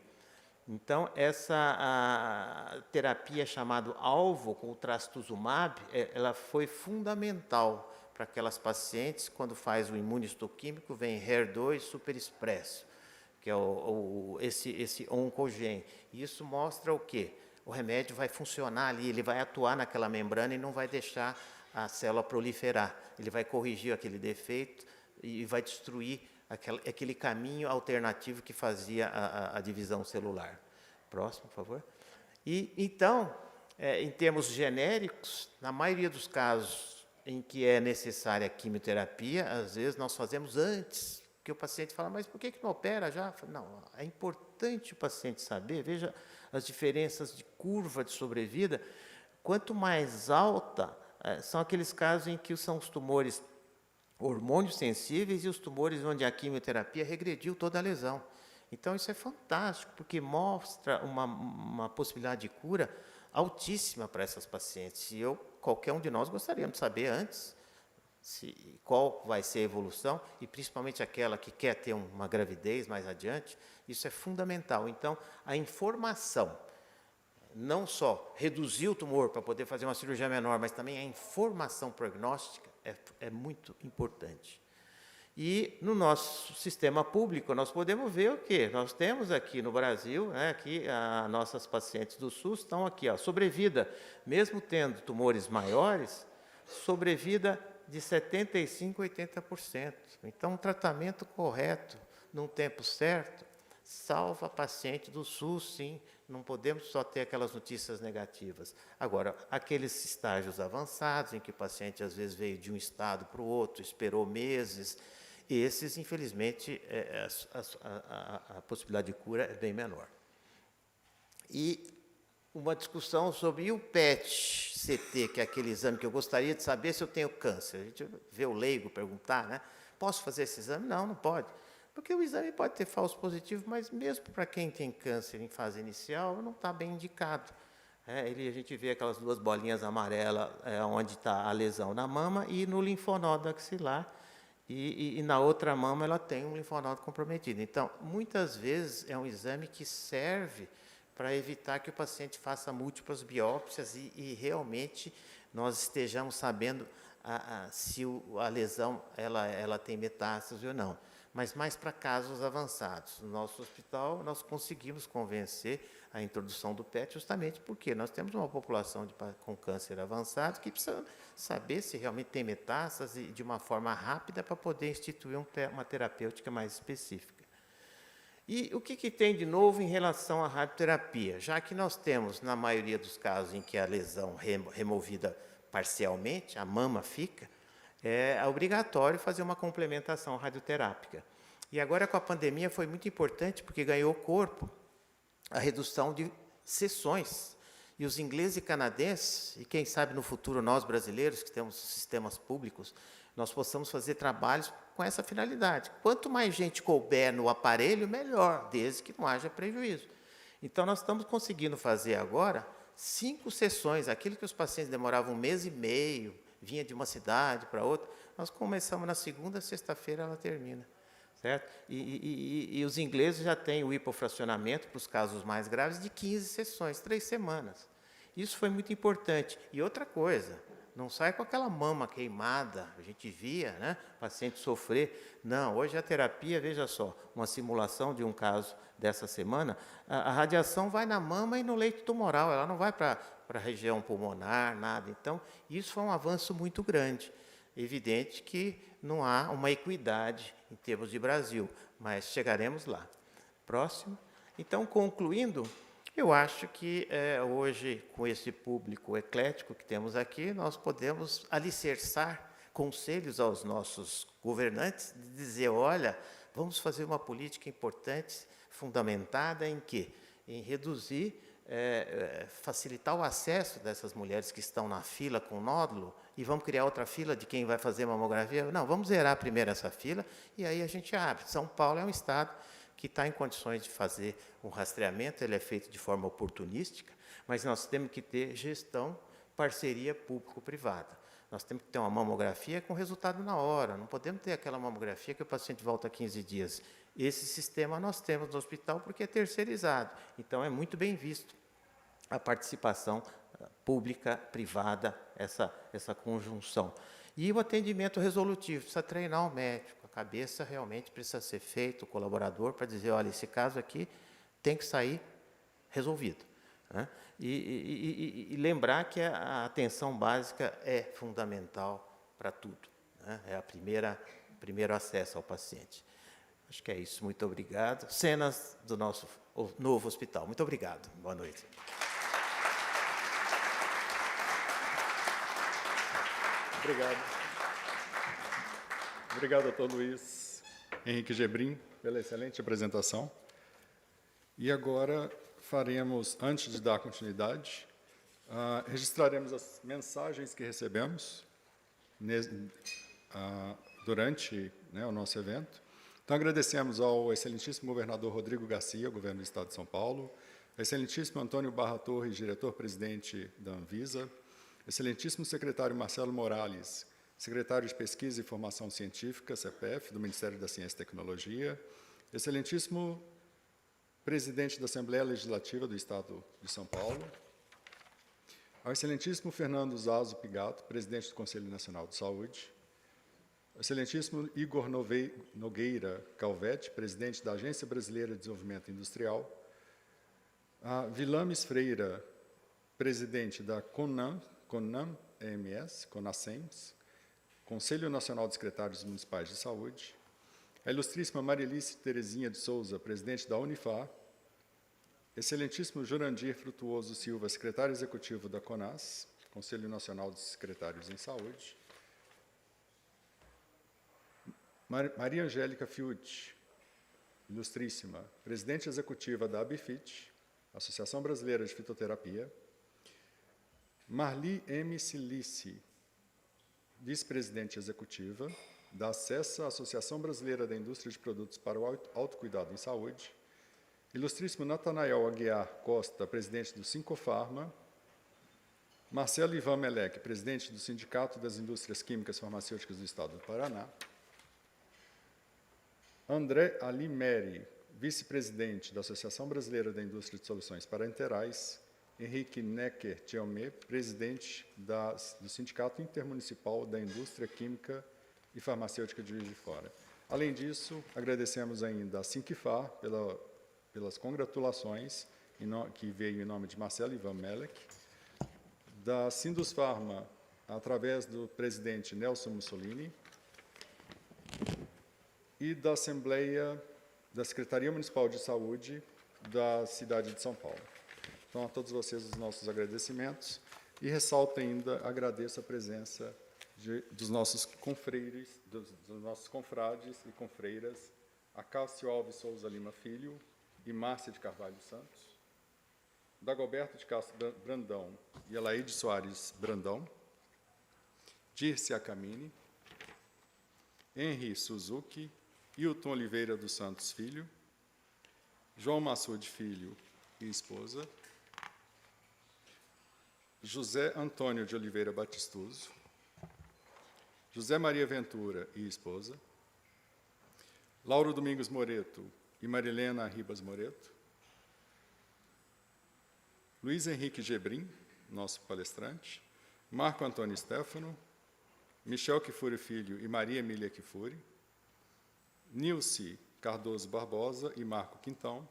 Então, a terapia chamada alvo com o trastuzumab, ela foi fundamental para aquelas pacientes, quando faz o imunistoquímico, vem HER2 superexpresso, que é esse oncogen. E isso mostra o quê? O remédio vai funcionar ali, ele vai atuar naquela membrana e não vai deixar a célula proliferar. Ele vai corrigir aquele defeito e vai destruir aquele caminho alternativo que fazia a divisão celular. Próximo, por favor. E, então, em termos genéricos, na maioria dos casos em que é necessária a quimioterapia, às vezes nós fazemos antes, porque o paciente fala, mas por que não opera já? Não, é importante o paciente saber, veja as diferenças de curva de sobrevida, quanto mais alta, são aqueles casos em que são os tumores hormônios sensíveis e os tumores onde a quimioterapia regrediu toda a lesão. Então, isso é fantástico, porque mostra uma possibilidade de cura altíssima para essas pacientes. E qualquer um de nós gostaríamos de saber antes qual vai ser a evolução, e principalmente aquela que quer ter uma gravidez mais adiante, isso é fundamental. Então, a informação, não só reduzir o tumor para poder fazer uma cirurgia menor, mas também a informação prognóstica é muito importante. E no nosso sistema público, nós podemos ver o quê? Nós temos aqui no Brasil, aqui nossas pacientes do SUS estão aqui, sobrevida, mesmo tendo tumores maiores, sobrevida de 75% a 80%. Então, um tratamento correto, num tempo certo, salva a paciente do SUS, sim. Não podemos só ter aquelas notícias negativas. Agora, aqueles estágios avançados, em que o paciente, às vezes, veio de um estado para o outro, esperou meses, esses, infelizmente, a possibilidade de cura é bem menor. E uma discussão sobre o PET-CT, que é aquele exame que eu gostaria de saber se eu tenho câncer. A gente vê o leigo perguntar, né? Posso fazer esse exame? Não, não pode. Porque o exame pode ter falso positivo, mas mesmo para quem tem câncer em fase inicial, não está bem indicado. A gente vê aquelas duas bolinhas amarelas onde está a lesão na mama e no linfonodo axilar, e na outra mama ela tem um linfonodo comprometido. Então, muitas vezes é um exame que serve para evitar que o paciente faça múltiplas biópsias e realmente nós estejamos sabendo se a lesão ela tem metástase ou não. Mas mais para casos avançados. No nosso hospital, nós conseguimos convencer a introdução do PET justamente porque nós temos uma população com câncer avançado que precisa saber se realmente tem metástase de uma forma rápida para poder instituir uma terapêutica mais específica. E o que tem de novo em relação à radioterapia? Já que nós temos, na maioria dos casos em que a lesão removida parcialmente, a mama fica, é obrigatório fazer uma complementação radioterápica. E agora, com a pandemia, foi muito importante, porque ganhou corpo a redução de sessões. E os ingleses e canadenses, e quem sabe no futuro nós brasileiros, que temos sistemas públicos, nós possamos fazer trabalhos com essa finalidade. Quanto mais gente couber no aparelho, melhor, desde que não haja prejuízo. Então, nós estamos conseguindo fazer agora 5 sessões, aquilo que os pacientes demoravam 1 mês e meio, vinha de uma cidade para outra, nós começamos na segunda, sexta-feira ela termina. Certo? E os ingleses já têm o hipofracionamento, para os casos mais graves, de 15 sessões, 3 semanas. Isso foi muito importante. E outra coisa, não sai com aquela mama queimada, a gente via, né, o paciente sofrer. Não, hoje a terapia, veja só, uma simulação de um caso dessa semana, a radiação vai na mama e no leito tumoral, ela não vai para a região pulmonar, nada. Então, isso foi um avanço muito grande. Evidente que não há uma equidade em termos de Brasil, mas chegaremos lá. Próximo. Então, concluindo, eu acho que hoje, com esse público eclético que temos aqui, nós podemos alicerçar conselhos aos nossos governantes, de dizer, olha, vamos fazer uma política importante, fundamentada em quê? Em reduzir, facilitar o acesso dessas mulheres que estão na fila com nódulo, e vamos criar outra fila de quem vai fazer mamografia? Não, vamos zerar primeiro essa fila, e aí a gente abre. São Paulo é um estado que está em condições de fazer um rastreamento, ele é feito de forma oportunística, mas nós temos que ter gestão, parceria público-privada. Nós temos que ter uma mamografia com resultado na hora, não podemos ter aquela mamografia que o paciente volta a 15 dias. Esse sistema nós temos no hospital porque é terceirizado, então é muito bem visto a participação pública, privada, essa conjunção. E o atendimento resolutivo, precisa treinar o médico, a cabeça realmente precisa ser feito, o colaborador, para dizer, olha, esse caso aqui tem que sair resolvido. Né? E lembrar que a atenção básica é fundamental para tudo. Né? É o primeiro acesso ao paciente. Acho que é isso. Muito obrigado. Cenas do nosso novo hospital. Muito obrigado. Boa noite. Obrigado. Obrigado, doutor Luiz Henrique Gebrim, pela excelente apresentação. E agora faremos, antes de dar continuidade, registraremos as mensagens que recebemos durante o nosso evento. Então, agradecemos ao excelentíssimo governador Rodrigo Garcia, governo do Estado de São Paulo, ao excelentíssimo Antônio Barra Torres, diretor-presidente da Anvisa, excelentíssimo secretário Marcelo Morales, secretário de Pesquisa e Formação Científica, CEPEF, do Ministério da Ciência e Tecnologia, excelentíssimo presidente da Assembleia Legislativa do Estado de São Paulo, ao excelentíssimo Fernando Zazo Pigato, presidente do Conselho Nacional de Saúde, ao excelentíssimo Igor Nogueira Calvete, presidente da Agência Brasileira de Desenvolvimento Industrial, a Vilames Freira, presidente da CONASEMS, Conselho Nacional de Secretários Municipais de Saúde, a ilustríssima Marielice Terezinha de Souza, presidente da Unifar, excelentíssimo Jurandir Frutuoso Silva, secretário executivo da CONAS, Conselho Nacional de Secretários em Saúde, Maria Angélica Fiuti, ilustríssima, presidente executiva da ABFIT, Associação Brasileira de Fitoterapia, Marli M. Silici, vice-presidente executiva da ACESA, Associação Brasileira da Indústria de Produtos para o Autocuidado em Saúde, ilustríssimo Natanael Aguiar Costa, presidente do Sincofarma, Marcelo Ivan Melec, presidente do Sindicato das Indústrias Químicas Farmacêuticas do Estado do Paraná, André Alimeri, vice-presidente da Associação Brasileira da Indústria de Soluções Parenterais, Henrique Necker Thiaumé, presidente do Sindicato Intermunicipal da Indústria Química e Farmacêutica de Juiz de Fora. Além disso, agradecemos ainda a Sinquifar pelas congratulações, que veio em nome de Marcelo Ivan Melec, da Sindusfarma, através do presidente Nelson Mussolini, e da Assembleia da Secretaria Municipal de Saúde da cidade de São Paulo. Então, a todos vocês, os nossos agradecimentos, e ressalto ainda, agradeço a presença dos nossos confreires, dos nossos confrades e confreiras, Acácio Alves Souza Lima Filho e Márcia de Carvalho Santos, Dagoberto de Castro Brandão e Alaide Soares Brandão, Dirce Acamini, Henri Suzuki, Hilton Oliveira dos Santos Filho, João Massude Filho e esposa, José Antônio de Oliveira Batistoso, José Maria Ventura e esposa, Lauro Domingos Moreto e Marilena Ribas Moreto, Luiz Henrique Gebrim, nosso palestrante, Marco Antônio Stefano, Michel Kifuri Filho e Maria Emília Kifuri, Nilce Cardoso Barbosa e Marco Quintão,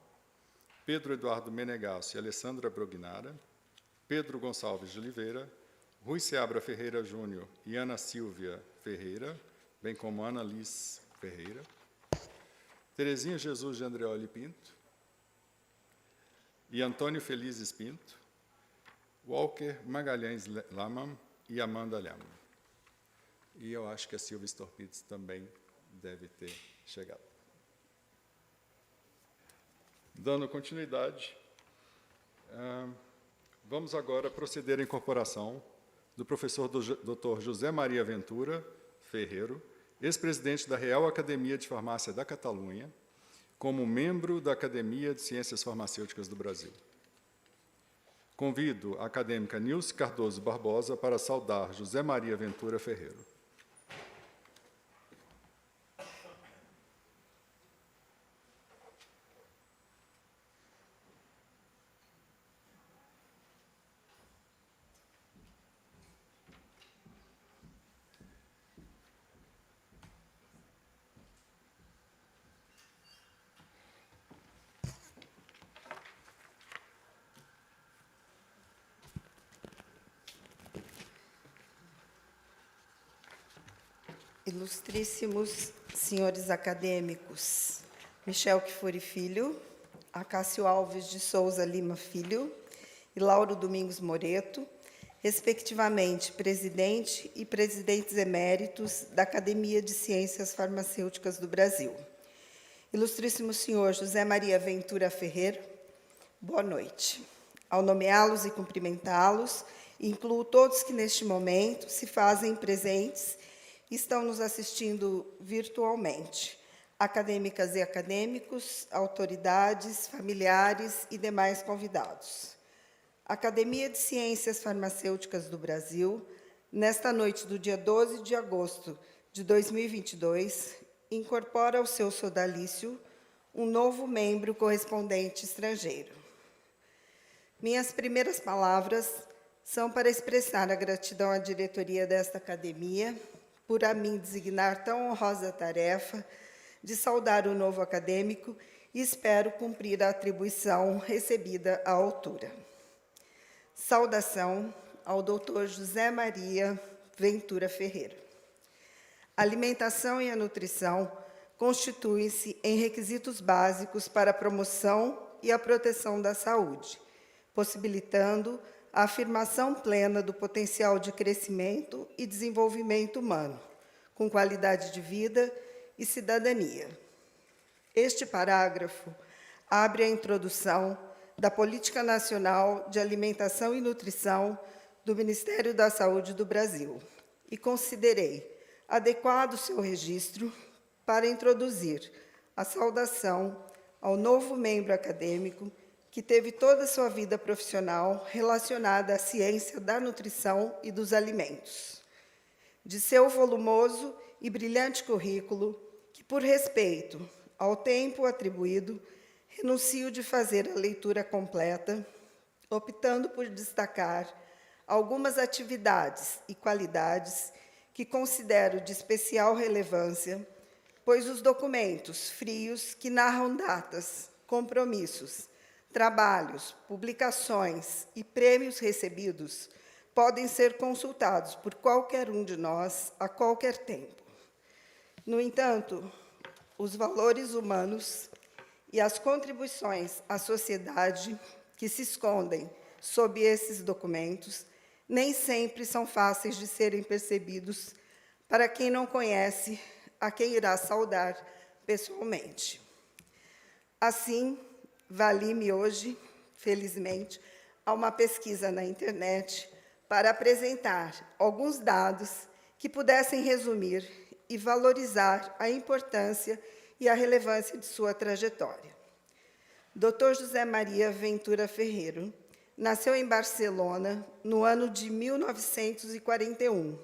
Pedro Eduardo Menegasso e Alessandra Brognara, Pedro Gonçalves de Oliveira, Rui Seabra Ferreira Júnior e Ana Silvia Ferreira, bem como Ana Liz Ferreira, Terezinha Jesus de Andreoli Pinto e Antônio Felizes Pinto, Walker Magalhães Laman e Amanda Lama. E eu acho que a Silvia Storpitz também deve ter chegado. Dando continuidade, vamos agora proceder à incorporação do professor Dr. José Maria Ventura Ferreiro, ex-presidente da Real Academia de Farmácia da Catalunha, como membro da Academia de Ciências Farmacêuticas do Brasil. Convido a acadêmica Nilce Cardoso Barbosa para saudar José Maria Ventura Ferreiro. Ilustríssimos senhores acadêmicos, Michel Kfouri Filho, Acácio Alves de Souza Lima Filho e Lauro Domingos Moreto, respectivamente presidente e presidentes eméritos da Academia de Ciências Farmacêuticas do Brasil. Ilustríssimo senhor José Maria Ventura Ferreiro, boa noite. Ao nomeá-los e cumprimentá-los, incluo todos que neste momento se fazem presentes e estão nos assistindo virtualmente, acadêmicas e acadêmicos, autoridades, familiares e demais convidados. A Academia de Ciências Farmacêuticas do Brasil, nesta noite do dia 12 de agosto de 2022, incorpora ao seu sodalício um novo membro correspondente estrangeiro. Minhas primeiras palavras são para expressar a gratidão à diretoria desta academia por a mim designar tão honrosa tarefa de saudar o novo acadêmico e espero cumprir a atribuição recebida à altura. Saudação ao Dr. José Maria Ventura Ferreira. A alimentação e a nutrição constituem-se em requisitos básicos para a promoção e a proteção da saúde, possibilitando a afirmação plena do potencial de crescimento e desenvolvimento humano, com qualidade de vida e cidadania. Este parágrafo abre a introdução da Política Nacional de Alimentação e Nutrição do Ministério da Saúde do Brasil e considerei adequado seu registro para introduzir a saudação ao novo membro acadêmico que teve toda a sua vida profissional relacionada à ciência da nutrição e dos alimentos. De seu volumoso e brilhante currículo, que, por respeito ao tempo atribuído, renuncio de fazer a leitura completa, optando por destacar algumas atividades e qualidades que considero de especial relevância, pois os documentos frios que narram datas, compromissos, trabalhos, publicações e prêmios recebidos podem ser consultados por qualquer um de nós a qualquer tempo. No entanto, os valores humanos e as contribuições à sociedade que se escondem sob esses documentos nem sempre são fáceis de serem percebidos para quem não conhece a quem irá saudar pessoalmente. Assim, vali-me hoje, felizmente, a uma pesquisa na internet para apresentar alguns dados que pudessem resumir e valorizar a importância e a relevância de sua trajetória. Dr. José Maria Ventura Ferreiro nasceu em Barcelona no ano de 1941,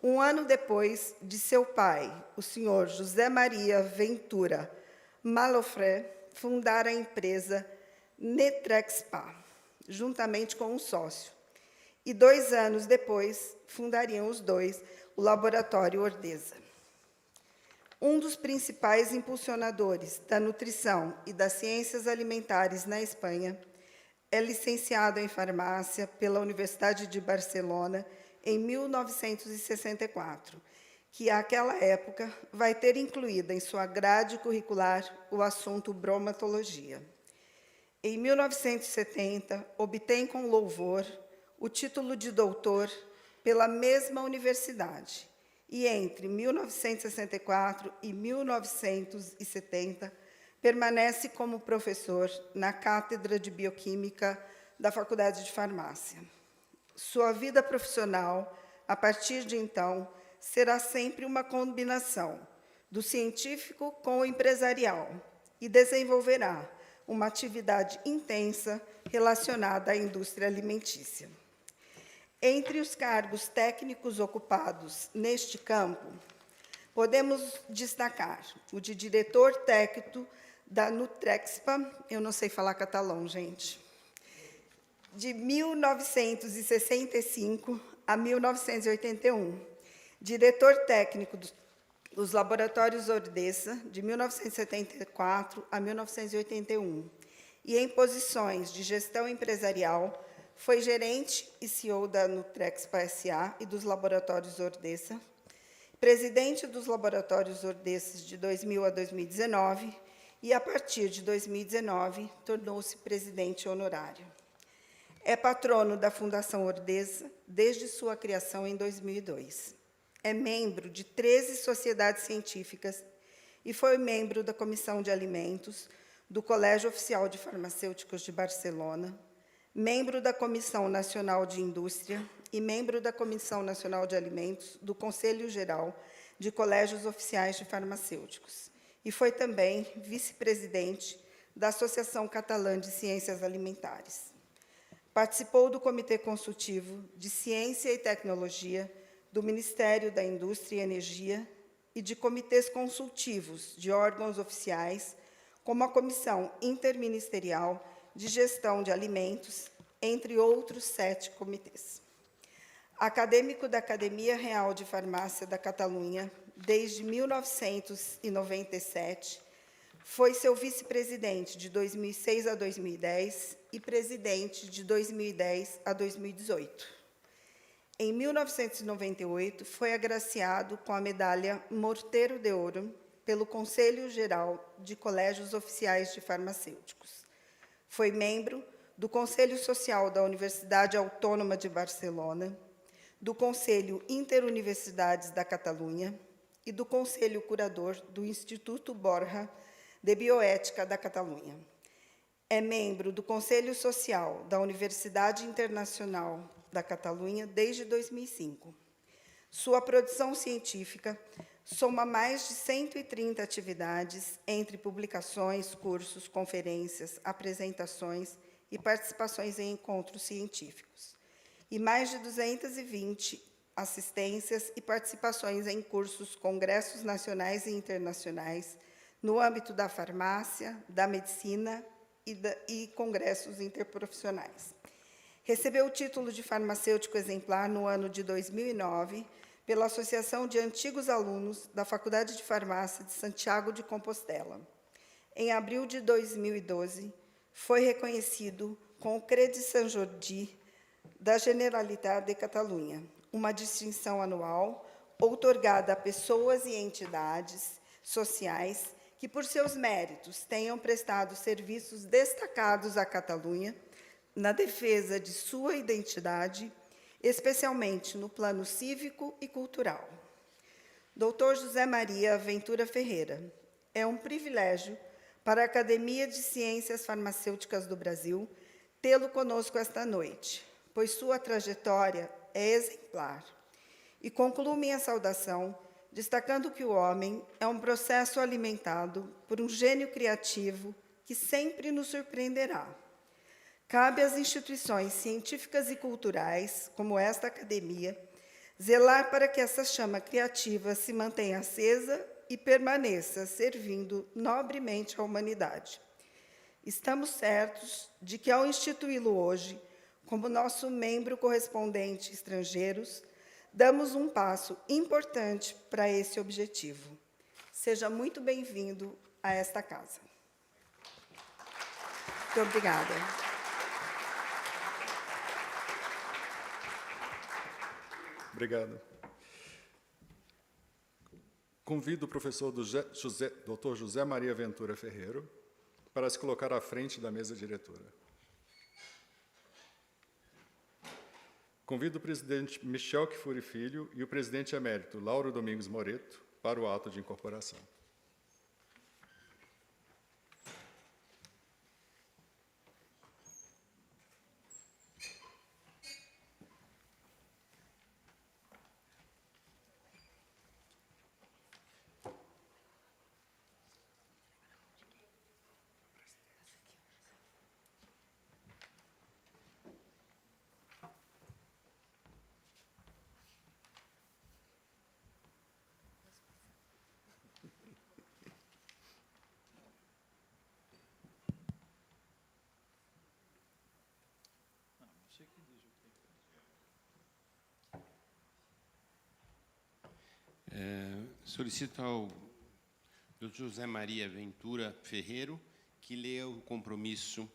um ano depois de seu pai, o senhor José Maria Ventura Malofré, fundar a empresa Netrexpa, juntamente com um sócio. E 2 anos depois, fundariam os dois o Laboratório Ordesa. Um dos principais impulsionadores da nutrição e das ciências alimentares na Espanha, é licenciado em farmácia pela Universidade de Barcelona em 1964, que, àquela época, vai ter incluída em sua grade curricular o assunto bromatologia. Em 1970, obtém com louvor o título de doutor pela mesma universidade e entre 1964 e 1970 permanece como professor na Cátedra de Bioquímica da Faculdade de Farmácia. Sua vida profissional, a partir de então, será sempre uma combinação do científico com o empresarial e desenvolverá uma atividade intensa relacionada à indústria alimentícia. Entre os cargos técnicos ocupados neste campo, podemos destacar o de diretor técnico da Nutrexpa, eu não sei falar catalão, gente, de 1965 a 1981, diretor técnico dos Laboratórios Ordesa, de 1974 a 1981, e em posições de gestão empresarial, foi gerente e CEO da Nutrexpa S.A. e dos Laboratórios Ordesa, presidente dos Laboratórios Ordesa de 2000 a 2019, e, a partir de 2019, tornou-se presidente honorário. É patrono da Fundação Ordesa desde sua criação em 2002. É membro de 13 sociedades científicas e foi membro da Comissão de Alimentos do Colégio Oficial de Farmacêuticos de Barcelona, membro da Comissão Nacional de Indústria e membro da Comissão Nacional de Alimentos do Conselho Geral de Colégios Oficiais de Farmacêuticos. E foi também vice-presidente da Associação Catalã de Ciências Alimentares. Participou do Comitê Consultivo de Ciência e Tecnologia do Ministério da Indústria e Energia e de comitês consultivos de órgãos oficiais, como a Comissão Interministerial de Gestão de Alimentos, entre outros 7 comitês. Acadêmico da Academia Real de Farmácia da Catalunha desde 1997, foi seu vice-presidente de 2006 a 2010 e presidente de 2010 a 2018. Em 1998, foi agraciado com a medalha Morteiro de Ouro pelo Conselho Geral de Colégios Oficiais de Farmacêuticos. Foi membro do Conselho Social da Universidade Autônoma de Barcelona, do Conselho Interuniversidades da Catalunha e do Conselho Curador do Instituto Borja de Bioética da Catalunha. É membro do Conselho Social da Universidade Internacional da Catalunha desde 2005. Sua produção científica soma mais de 130 atividades, entre publicações, cursos, conferências, apresentações e participações em encontros científicos, e mais de 220 assistências e participações em cursos, congressos nacionais e internacionais, no âmbito da farmácia, da medicina e congressos interprofissionais. Recebeu o título de farmacêutico exemplar no ano de 2009 pela Associação de Antigos Alunos da Faculdade de Farmácia de Santiago de Compostela. Em abril de 2012, foi reconhecido com o Crèdit Saint-Jordi da Generalitat de Catalunha, uma distinção anual outorgada a pessoas e entidades sociais que, por seus méritos, tenham prestado serviços destacados à Catalunha na defesa de sua identidade, especialmente no plano cívico e cultural. Dr. José Maria Ventura Ferreira, é um privilégio para a Academia de Ciências Farmacêuticas do Brasil tê-lo conosco esta noite, pois sua trajetória é exemplar. E concluo minha saudação destacando que o homem é um processo alimentado por um gênio criativo que sempre nos surpreenderá. Cabe às instituições científicas e culturais, como esta academia, zelar para que essa chama criativa se mantenha acesa e permaneça servindo nobremente à humanidade. Estamos certos de que, ao instituí-lo hoje, como nosso membro correspondente estrangeiros, damos um passo importante para esse objetivo. Seja muito bem-vindo a esta casa. Muito obrigada. Obrigado. Convido o professor Dr. José Maria Ventura Ferreira para se colocar à frente da mesa diretora. Convido o presidente Michel Kfouri Filho e o presidente emérito Lauro Domingos Moreto para o ato de incorporação. Solicito ao Dr. José Maria Ventura Ferreiro que leia o compromisso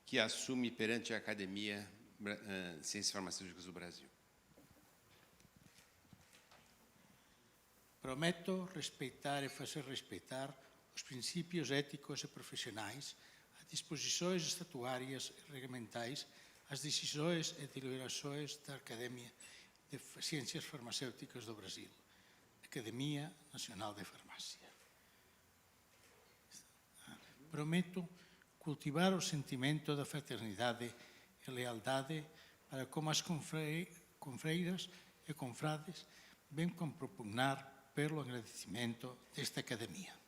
que assume perante a Academia de Ciências Farmacêuticas do Brasil. Prometo respeitar e fazer respeitar os princípios éticos e profissionais, as disposições estatutárias e regulamentais, as decisões e deliberações da Academia de Ciências Farmacêuticas do Brasil, Academia Nacional de Farmácia. Prometo cultivar o sentimento da fraternidade e lealdade para com as confreiras e confrades, bem como propugnar pelo agradecimento desta Academia.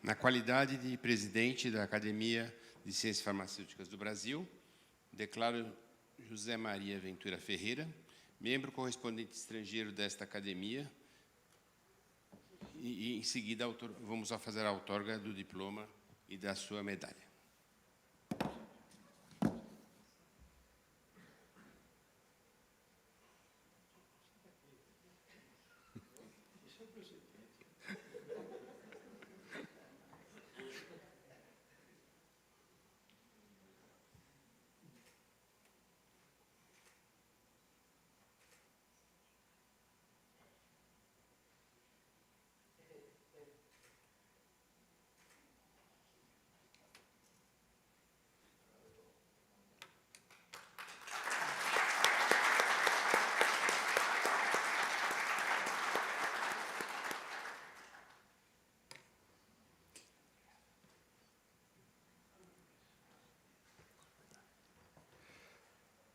Na qualidade de presidente da Academia de Ciências Farmacêuticas do Brasil, declaro José Maria Ventura Ferreira, membro correspondente estrangeiro desta Academia, e em seguida vamos fazer a outorga do diploma e da sua medalha.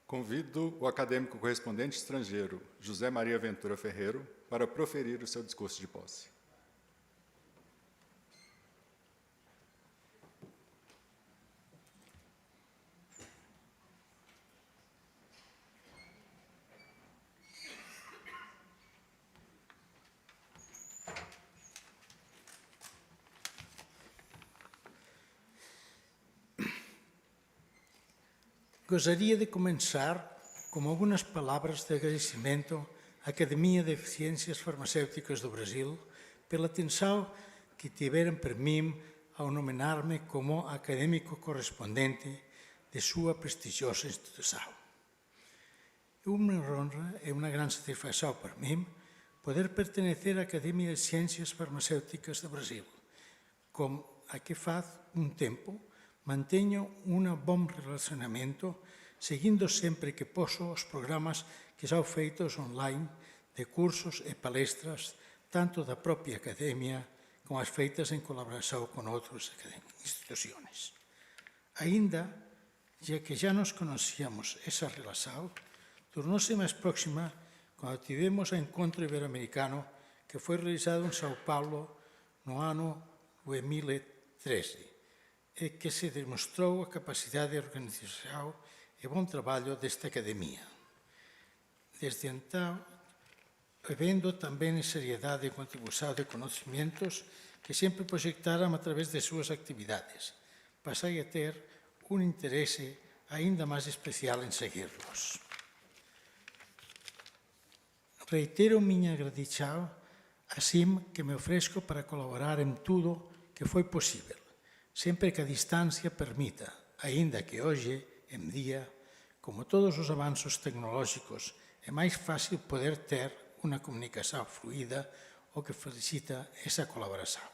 Convido o acadêmico correspondente estrangeiro, José Maria Ventura Ferreiro, para proferir o seu discurso de posse. Gostaria de começar com algumas palavras de agradecimento à Academia de Ciências Farmacêuticas do Brasil pela atenção que tiveram para mim ao nominar-me como acadêmico correspondente de sua prestigiosa instituição. É uma honra e uma grande satisfação para mim poder pertencer à Academia de Ciências Farmacêuticas do Brasil, com a que faz um tempo mantenho um bom relacionamento, seguindo sempre que posso os programas que são feitos online de cursos e palestras, tanto da própria Academia como as feitas em colaboração com outras instituições. Ainda, já que já nos conhecíamos essa relação, tornou-se mais próxima quando tivemos o Encontro Ibero-Americano que foi realizado em São Paulo no ano 2013, e que se demonstrou a capacidade de organização e bom trabalho desta Academia. Desde então, havendo também seriedade e contribuição de conhecimentos que sempre projetaram através de suas atividades, passei a ter um interesse ainda mais especial em seguir-los. Reitero minha gratidão, assim que me ofereço para colaborar em tudo que foi possível, sempre que a distância permita, ainda que hoje em dia, como todos os avanços tecnolóxicos, é máis fácil poder ter unha comunicación fluida, o que facilita esa colaboración.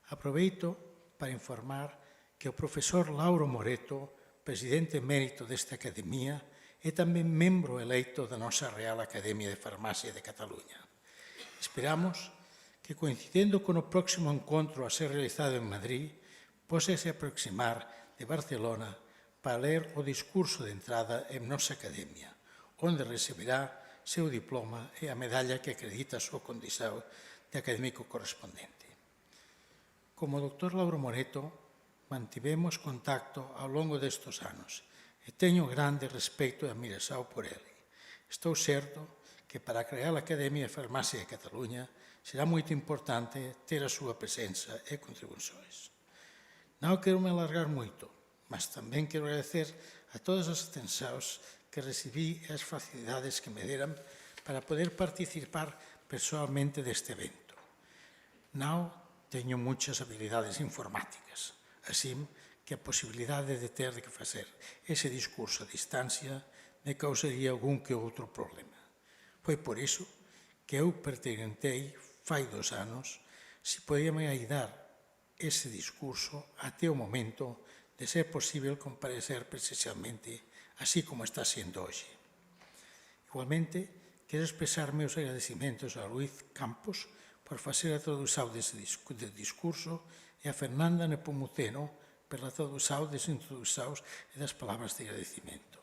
Aproveito para informar que o profesor Lauro Moreto, presidente emérito desta Academia, é tamén membro eleito da nosa Real Academia de Farmacia de Cataluña. Esperamos que, coincidendo con o próximo encontro a ser realizado en Madrid, possa se aproximar de Barcelona para ler o discurso de entrada en nosa Academia, onde recibirá seu diploma e a medalla que acredita a súa condición de académico correspondente. Como o Dr. Lauro Moreto, mantivemos contacto ao longo destes anos e teño grande respeto e admiración por ele. Estou certo que para a Real Academia de Farmacia de Cataluña será moito importante ter a súa presenza e contribucións. Non quero me alargar moito, mas tamén quero agradecer a todas as atencións que recibí e as facilidades que me deran para poder participar persoalmente deste evento. Non teño muchas habilidades informáticas, así que a posibilidade de ter que facer ese discurso a distancia me causaría algún que outro problema. Foi por iso que eu preguntei fai 2 anos se podía me ayudar ese discurso até o momento de ser posible comparecer presencialmente, así como está sendo hoxe. Igualmente, quero expresar meus agradecimentos a Luís Campos por facer a tradução desse discurso e a Fernanda Nepomuceno pela tradução das introduções e das palavras de agradecimento.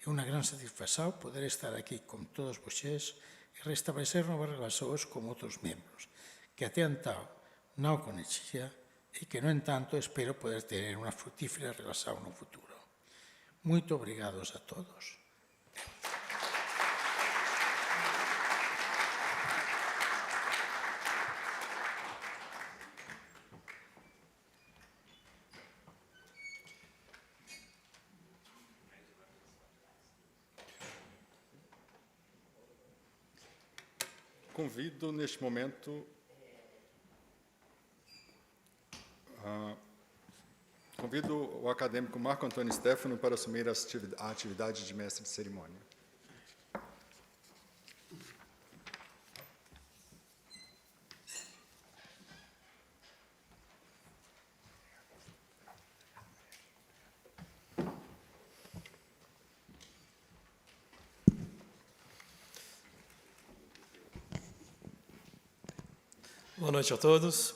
É unha gran satisfacción poder estar aquí con todos vocês e restablecer novas relacións con outros membros, que até então non conhecía e que, no entanto, espero poder ter unha frutífera relación no futuro. Muito obrigados a todos. Convido, neste momento, convido o acadêmico Marco Antônio Stefano para assumir a atividade de mestre de cerimônia. Boa noite a todos.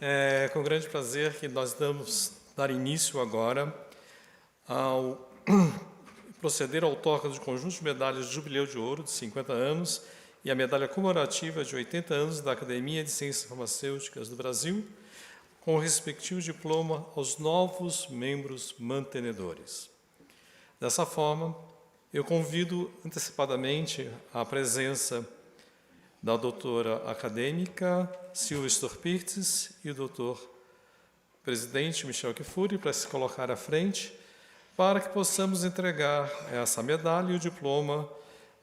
É com grande prazer que nós vamos dar início agora ao proceder ao outorga de conjunto de medalhas de Jubileu de Ouro de 50 anos e a medalha comemorativa de 80 anos da Academia de Ciências Farmacêuticas do Brasil, com o respectivo diploma aos novos membros mantenedores. Dessa forma, eu convido antecipadamente a presença da doutora acadêmica Silvia Storpirtes e o doutor presidente Michel Kfouri para se colocar à frente, para que possamos entregar essa medalha e o diploma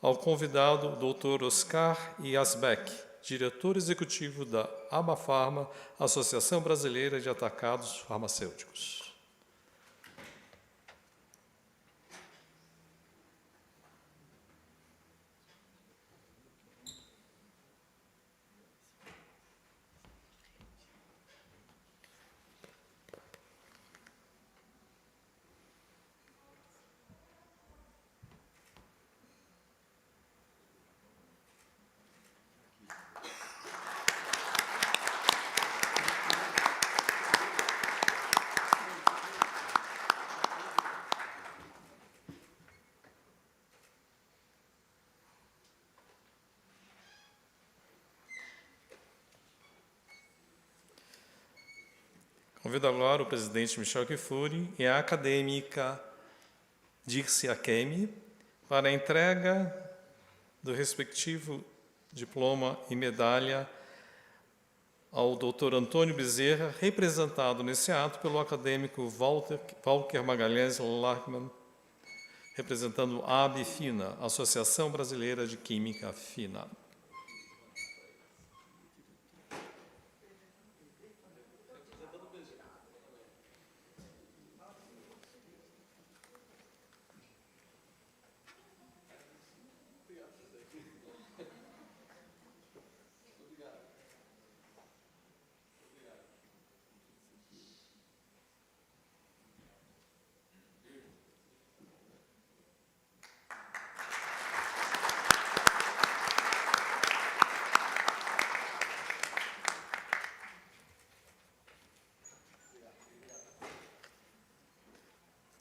ao convidado doutor Oscar Yazbek, diretor executivo da Abafarma, Associação Brasileira de Atacados Farmacêuticos. Convido agora o presidente Michel Kfouri e a acadêmica Dirce Akemi para a entrega do respectivo diploma e medalha ao Dr. Antônio Bezerra, representado nesse ato pelo acadêmico Walker Magalhães Lachmann, representando a ABFINA, Associação Brasileira de Química Fina.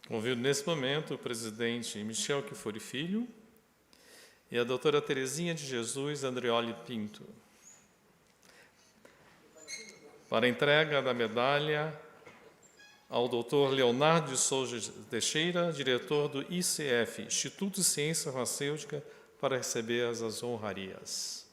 Convido nesse momento o presidente Michel Kfouri Filho e a doutora Terezinha de Jesus Andreoli Pinto para a entrega da medalha ao doutor Leonardo de Souza Teixeira, diretor do ICF, Instituto de Ciência Farmacêutica, para receber as honrarias.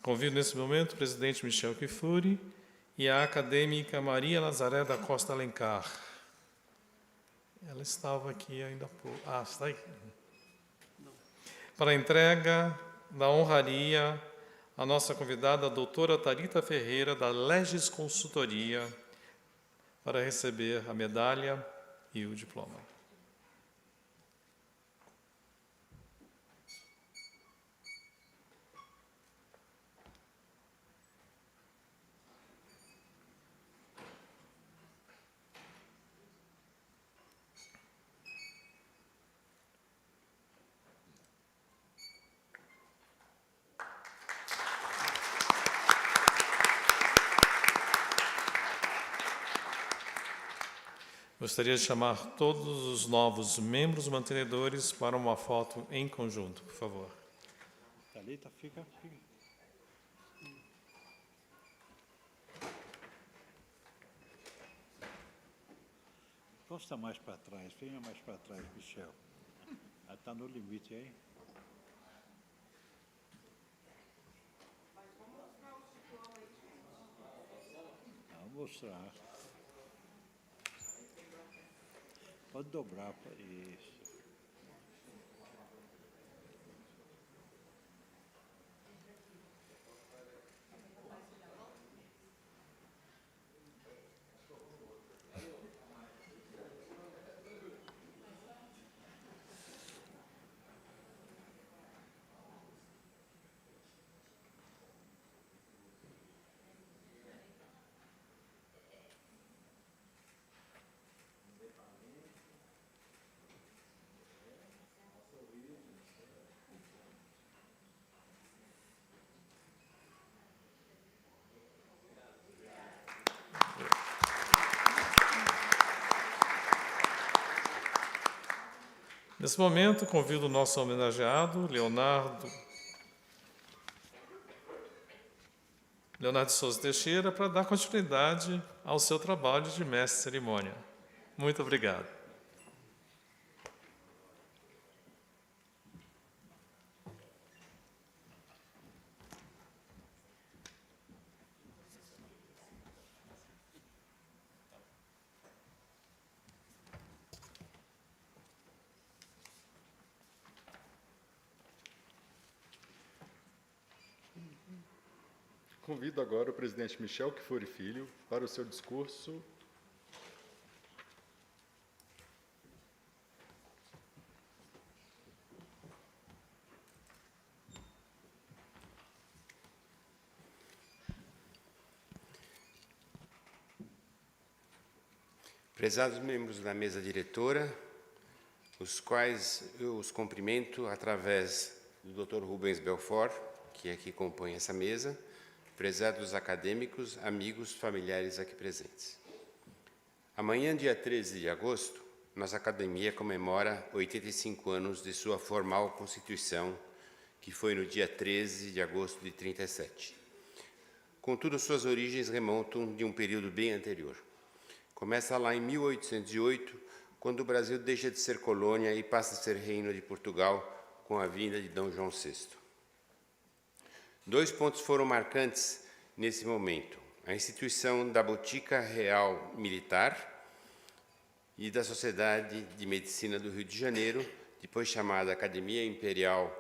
Convido nesse momento o presidente Michel Kfouri e a acadêmica Maria Nazaré da Costa Alencar. Ela estava aqui ainda há pouco. Ah, está aí. Para a entrega da honraria, a nossa convidada, a doutora Thalita Ferreira, da Legis Consultoria, para receber a medalha e o diploma. Gostaria de chamar todos os novos membros mantenedores para uma foto em conjunto, por favor. Thalita, fica. Posta mais para trás, venha mais para trás, Michel. Ela está no limite aí. Vou mostrar. Pode dobrar para isso. Nesse momento, convido o nosso homenageado, Leonardo de Souza Teixeira, para dar continuidade ao seu trabalho de mestre de cerimônia. Muito obrigado. Convido agora o presidente Michel Kfouri Filho para o seu discurso. Prezados membros da mesa diretora, os quais eu os cumprimento através do Dr. Rubens Belfort, que aqui compõe essa mesa, prezados acadêmicos, amigos, familiares aqui presentes. Amanhã, dia 13 de agosto, nossa academia comemora 85 anos de sua formal constituição, que foi no dia 13 de agosto de 37. Contudo, suas origens remontam de um período bem anterior. Começa lá em 1808, quando o Brasil deixa de ser colônia e passa a ser reino de Portugal com a vinda de D. João VI. Dois pontos foram marcantes nesse momento: a instituição da Botica Real Militar e da Sociedade de Medicina do Rio de Janeiro, depois chamada Academia Imperial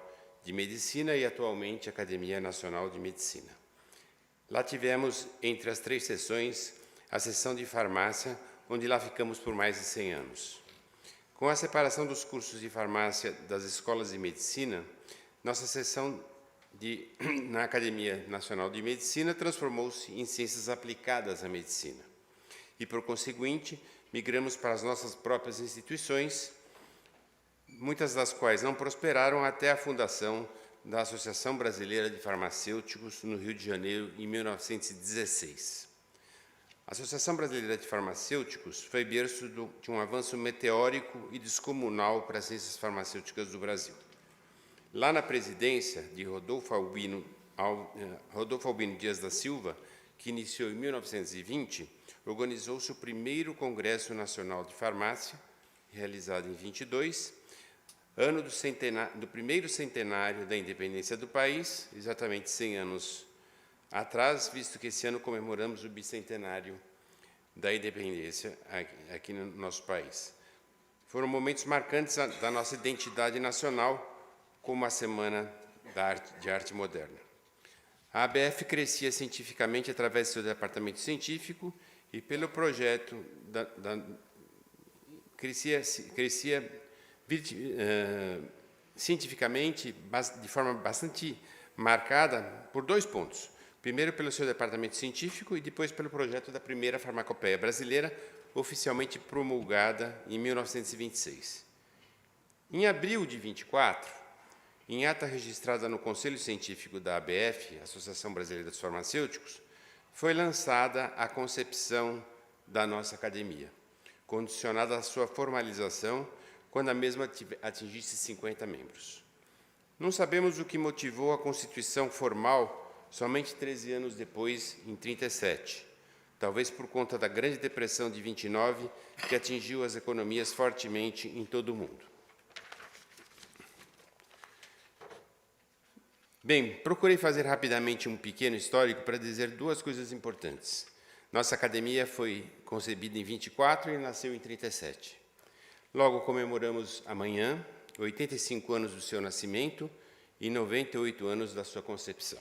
de Medicina e, atualmente, Academia Nacional de Medicina. Lá tivemos, entre as 3 sessões, a sessão de farmácia, onde lá ficamos por mais de 100 anos. Com a separação dos cursos de farmácia das escolas de medicina, nossa sessão na Academia Nacional de Medicina transformou-se em ciências aplicadas à medicina. E, por conseguinte, migramos para as nossas próprias instituições, muitas das quais não prosperaram até a fundação da Associação Brasileira de Farmacêuticos, no Rio de Janeiro, em 1916. A Associação Brasileira de Farmacêuticos foi berço de um avanço meteórico e descomunal para as ciências farmacêuticas do Brasil. Lá na presidência de Rodolfo Albino Dias da Silva, que iniciou em 1920, organizou-se o primeiro Congresso Nacional de Farmácia, realizado em 22, ano do primeiro centenário da independência do país, exatamente 100 anos atrás, visto que esse ano comemoramos o bicentenário da independência aqui no nosso país. Foram momentos marcantes da nossa identidade nacional, como a Semana de Arte Moderna. A ABF crescia cientificamente através do seu departamento científico e pelo projeto cientificamente de forma bastante marcada por 2 pontos. Primeiro, pelo seu departamento científico e depois pelo projeto da primeira farmacopeia brasileira, oficialmente promulgada em 1926. Em abril de 24, em ata registrada no Conselho Científico da ABF, Associação Brasileira dos Farmacêuticos, foi lançada a concepção da nossa academia, condicionada à sua formalização quando a mesma atingisse 50 membros. Não sabemos o que motivou a constituição formal somente 13 anos depois, em 37, talvez por conta da Grande Depressão de 29, que atingiu as economias fortemente em todo o mundo. Bem, procurei fazer rapidamente um pequeno histórico para dizer 2 coisas importantes. Nossa academia foi concebida em 24 e nasceu em 37. Logo, comemoramos amanhã 85 anos do seu nascimento e 98 anos da sua concepção.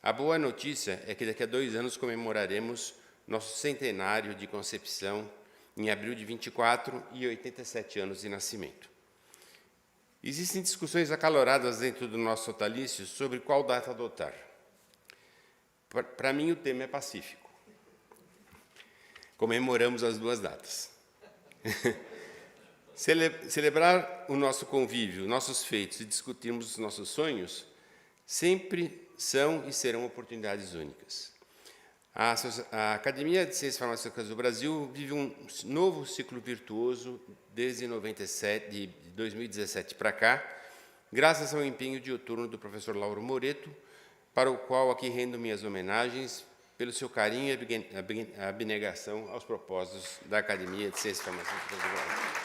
A boa notícia é que daqui a 2 anos comemoraremos nosso centenário de concepção em abril de 24 e 87 anos de nascimento. Existem discussões acaloradas dentro do nosso totalício sobre qual data adotar. Para mim, o tema é pacífico. Comemoramos as 2 datas. Celebrar o nosso convívio, nossos feitos e discutirmos os nossos sonhos sempre são e serão oportunidades únicas. A Academia de Ciências Farmacêuticas do Brasil vive um novo ciclo virtuoso desde 2017 para cá, graças ao empenho dioturno do professor Lauro Moreto, para o qual aqui rendo minhas homenagens pelo seu carinho e abnegação aos propósitos da Academia de Ciências Farmacêuticas do Brasil.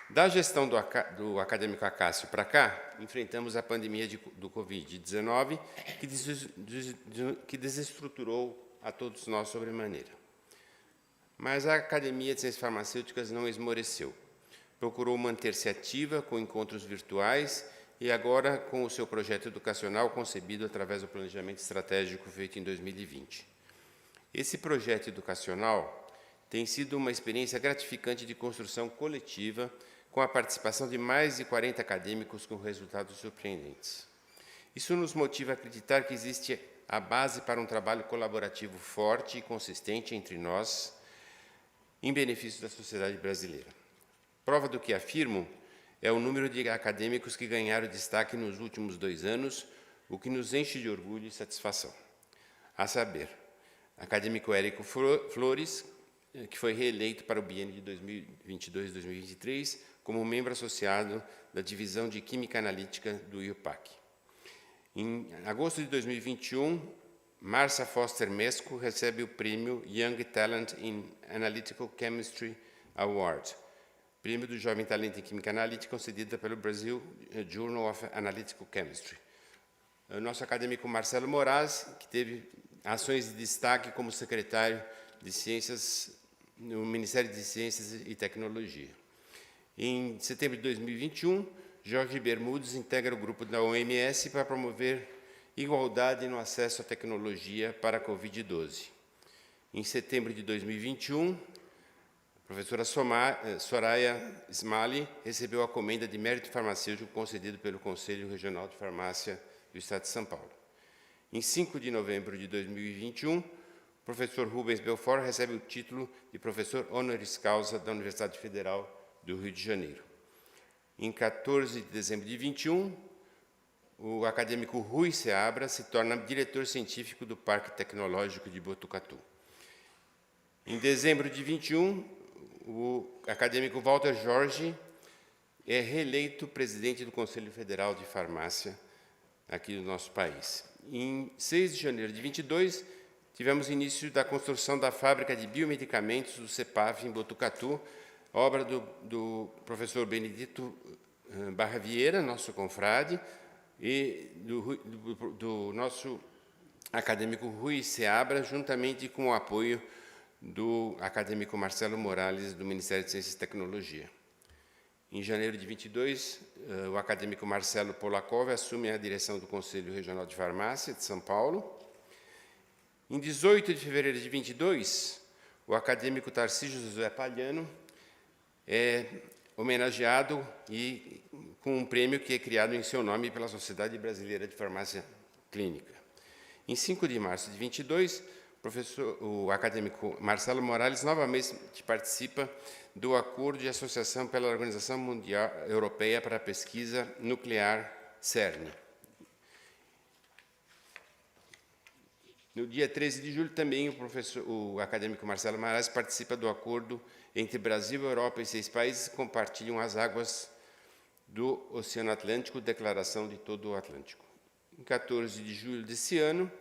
Da gestão do acadêmico Acácio para cá, enfrentamos a pandemia do Covid-19, que desestruturou a todos nós sobremaneira. Mas a Academia de Ciências Farmacêuticas não esmoreceu. Procurou manter-se ativa com encontros virtuais e agora com o seu projeto educacional concebido através do planejamento estratégico feito em 2020. Esse projeto educacional tem sido uma experiência gratificante de construção coletiva, com a participação de mais de 40 acadêmicos com resultados surpreendentes. Isso nos motiva a acreditar que existe a base para um trabalho colaborativo forte e consistente entre nós, em benefício da sociedade brasileira. Prova do que afirmo é o número de acadêmicos que ganharam destaque nos últimos 2 anos, o que nos enche de orgulho e satisfação. A saber, acadêmico Érico Flores, que foi reeleito para o biênio de 2022-2023 como membro associado da Divisão de Química Analítica do IUPAC. Em agosto de 2021, Marcia Foster Mesco recebe o prêmio Young Talent in Analytical Chemistry Award, prêmio do Jovem Talento em Química Analítica, concedida pelo Brazil Journal of Analytical Chemistry. O nosso acadêmico Marcelo Moraes, que teve ações de destaque como secretário de Ciências no Ministério de Ciências e Tecnologia. Em setembro de 2021, Jorge Bermudes integra o grupo da OMS para promover igualdade no acesso à tecnologia para a Covid-12. Em setembro de 2021, a professora Soraya Smali recebeu a comenda de mérito farmacêutico concedido pelo Conselho Regional de Farmácia do Estado de São Paulo. Em 5 de novembro de 2021, o professor Rubens Belfort recebe o título de professor honoris causa da Universidade Federal do Rio de Janeiro. Em 14 de dezembro de 21, o acadêmico Rui Seabra se torna diretor científico do Parque Tecnológico de Botucatu. Em dezembro de 21, o acadêmico Walter Jorge é reeleito presidente do Conselho Federal de Farmácia aqui do nosso país. Em 6 de janeiro de 22, tivemos início da construção da fábrica de biomedicamentos do CEPAF em Botucatu, obra do professor Benedito Barra Vieira, nosso confrade, e do nosso acadêmico Rui Seabra, juntamente com o apoio do acadêmico Marcelo Morales, do Ministério de Ciência e Tecnologia. Em janeiro de 22, o acadêmico Marcelo Polakov assume a direção do Conselho Regional de Farmácia de São Paulo. Em 18 de fevereiro de 22, o acadêmico Tarcísio José Palhano é homenageado e com um prêmio que é criado em seu nome pela Sociedade Brasileira de Farmácia Clínica. Em 5 de março de 22, o acadêmico Marcelo Morales novamente participa do acordo de associação pela Organização Mundial Europeia para a Pesquisa Nuclear, CERN. No dia 13 de julho, também o acadêmico Marcelo Morales participa do acordo entre Brasil, Europa e 6 países que compartilham as águas do Oceano Atlântico, Declaração de todo o Atlântico. Em 14 de julho desse ano,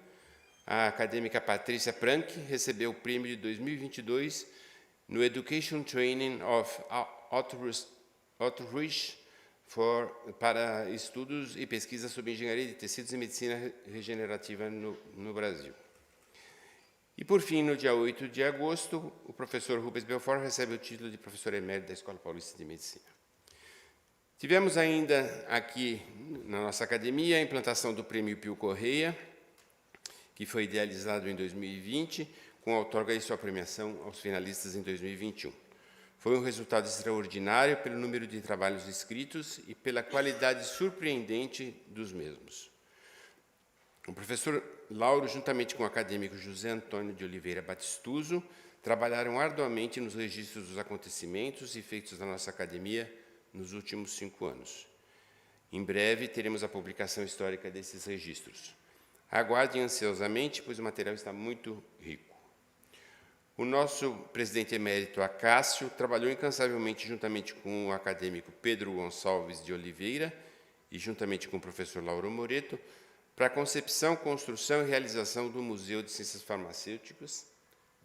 a acadêmica Patrícia Prank recebeu o prêmio de 2022 no Education Training of Outreach para estudos e pesquisas sobre engenharia de tecidos e medicina regenerativa no Brasil. E, por fim, no dia 8 de agosto, o professor Rubens Belfort recebe o título de professor emérito da Escola Paulista de Medicina. Tivemos ainda aqui na nossa academia a implantação do Prêmio Pio Correia, que foi idealizado em 2020, com a outorga de sua premiação aos finalistas em 2021. Foi um resultado extraordinário pelo número de trabalhos escritos e pela qualidade surpreendente dos mesmos. O professor Lauro, juntamente com o acadêmico José Antônio de Oliveira Batistuso, trabalharam arduamente nos registros dos acontecimentos e feitos da nossa academia nos últimos 5 anos. Em breve, teremos a publicação histórica desses registros. Aguardem ansiosamente, pois o material está muito rico. O nosso presidente emérito, Acácio, trabalhou incansavelmente juntamente com o acadêmico Pedro Gonçalves de Oliveira e juntamente com o professor Lauro Moreto, para a concepção, construção e realização do Museu de Ciências Farmacêuticas,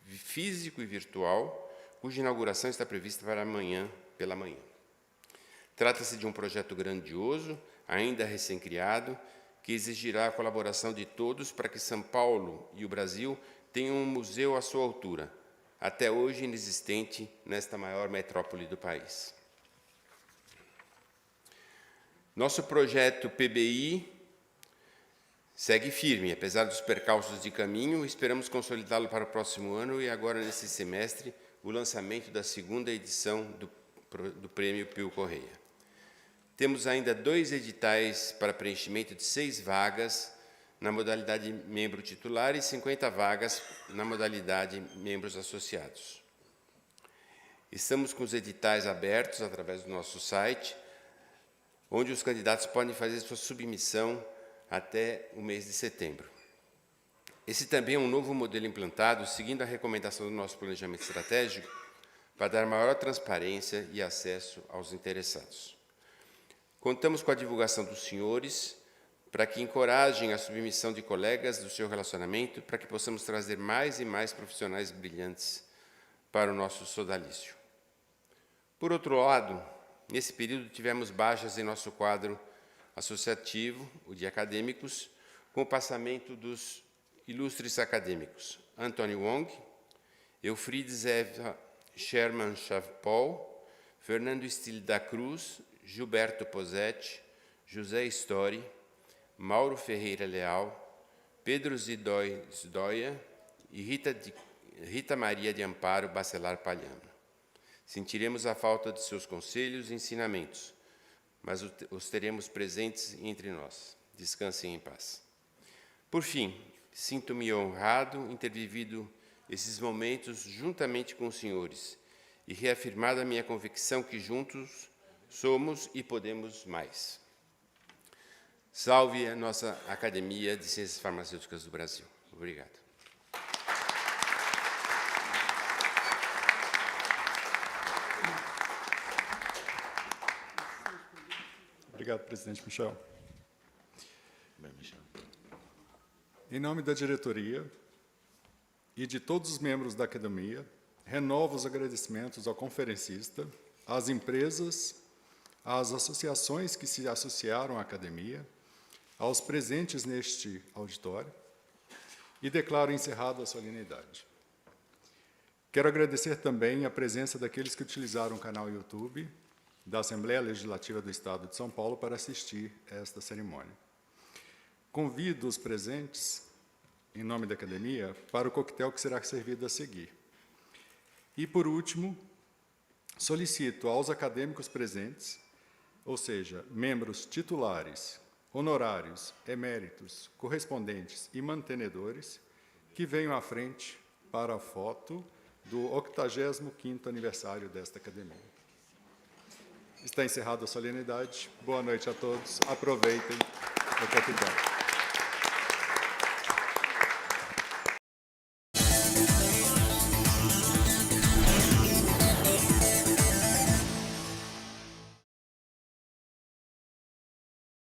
físico e virtual, cuja inauguração está prevista para amanhã pela manhã. Trata-se de um projeto grandioso, ainda recém-criado, que exigirá a colaboração de todos para que São Paulo e o Brasil tenham um museu à sua altura, até hoje inexistente nesta maior metrópole do país. Nosso projeto PBI segue firme, apesar dos percalços de caminho, esperamos consolidá-lo para o próximo ano e agora, nesse semestre, o lançamento da 2ª edição do Prêmio Pio Correia. Temos ainda 2 editais para preenchimento de 6 vagas na modalidade membro titular e 50 vagas na modalidade membros associados. Estamos com os editais abertos através do nosso site, onde os candidatos podem fazer sua submissão até o mês de setembro. Esse também é um novo modelo implantado, seguindo a recomendação do nosso planejamento estratégico, para dar maior transparência e acesso aos interessados. Contamos com a divulgação dos senhores, para que encorajem a submissão de colegas do seu relacionamento, para que possamos trazer mais e mais profissionais brilhantes para o nosso sodalício. Por outro lado, nesse período tivemos baixas em nosso quadro associativo, o de acadêmicos, com o passamento dos ilustres acadêmicos Anthony Wong, Eufrides Eva Sherman Chavpol, Fernando Estil da Cruz, Gilberto Posetti, José Stori, Mauro Ferreira Leal, Pedro Zdoia e Rita Maria de Amparo Bacelar Palhano. Sentiremos a falta de seus conselhos e ensinamentos, mas os teremos presentes entre nós. Descansem em paz. Por fim, sinto-me honrado em ter vivido esses momentos juntamente com os senhores e reafirmado a minha convicção que juntos somos e podemos mais. Salve a nossa Academia de Ciências Farmacêuticas do Brasil. Obrigado. Obrigado, presidente Michel. Em nome da diretoria e de todos os membros da academia, renovo os agradecimentos ao conferencista, às empresas, às associações que se associaram à academia, aos presentes neste auditório e declaro encerrada a solenidade. Quero agradecer também a presença daqueles que utilizaram o canal YouTube da Assembleia Legislativa do Estado de São Paulo para assistir a esta cerimônia. Convido os presentes, em nome da academia, para o coquetel que será servido a seguir. E, por último, solicito aos acadêmicos presentes, ou seja, membros titulares, honorários, eméritos, correspondentes e mantenedores, que venham à frente para a foto do 85º aniversário desta academia. Está encerrada a solenidade. Boa noite a todos. Aproveitem o coquetel.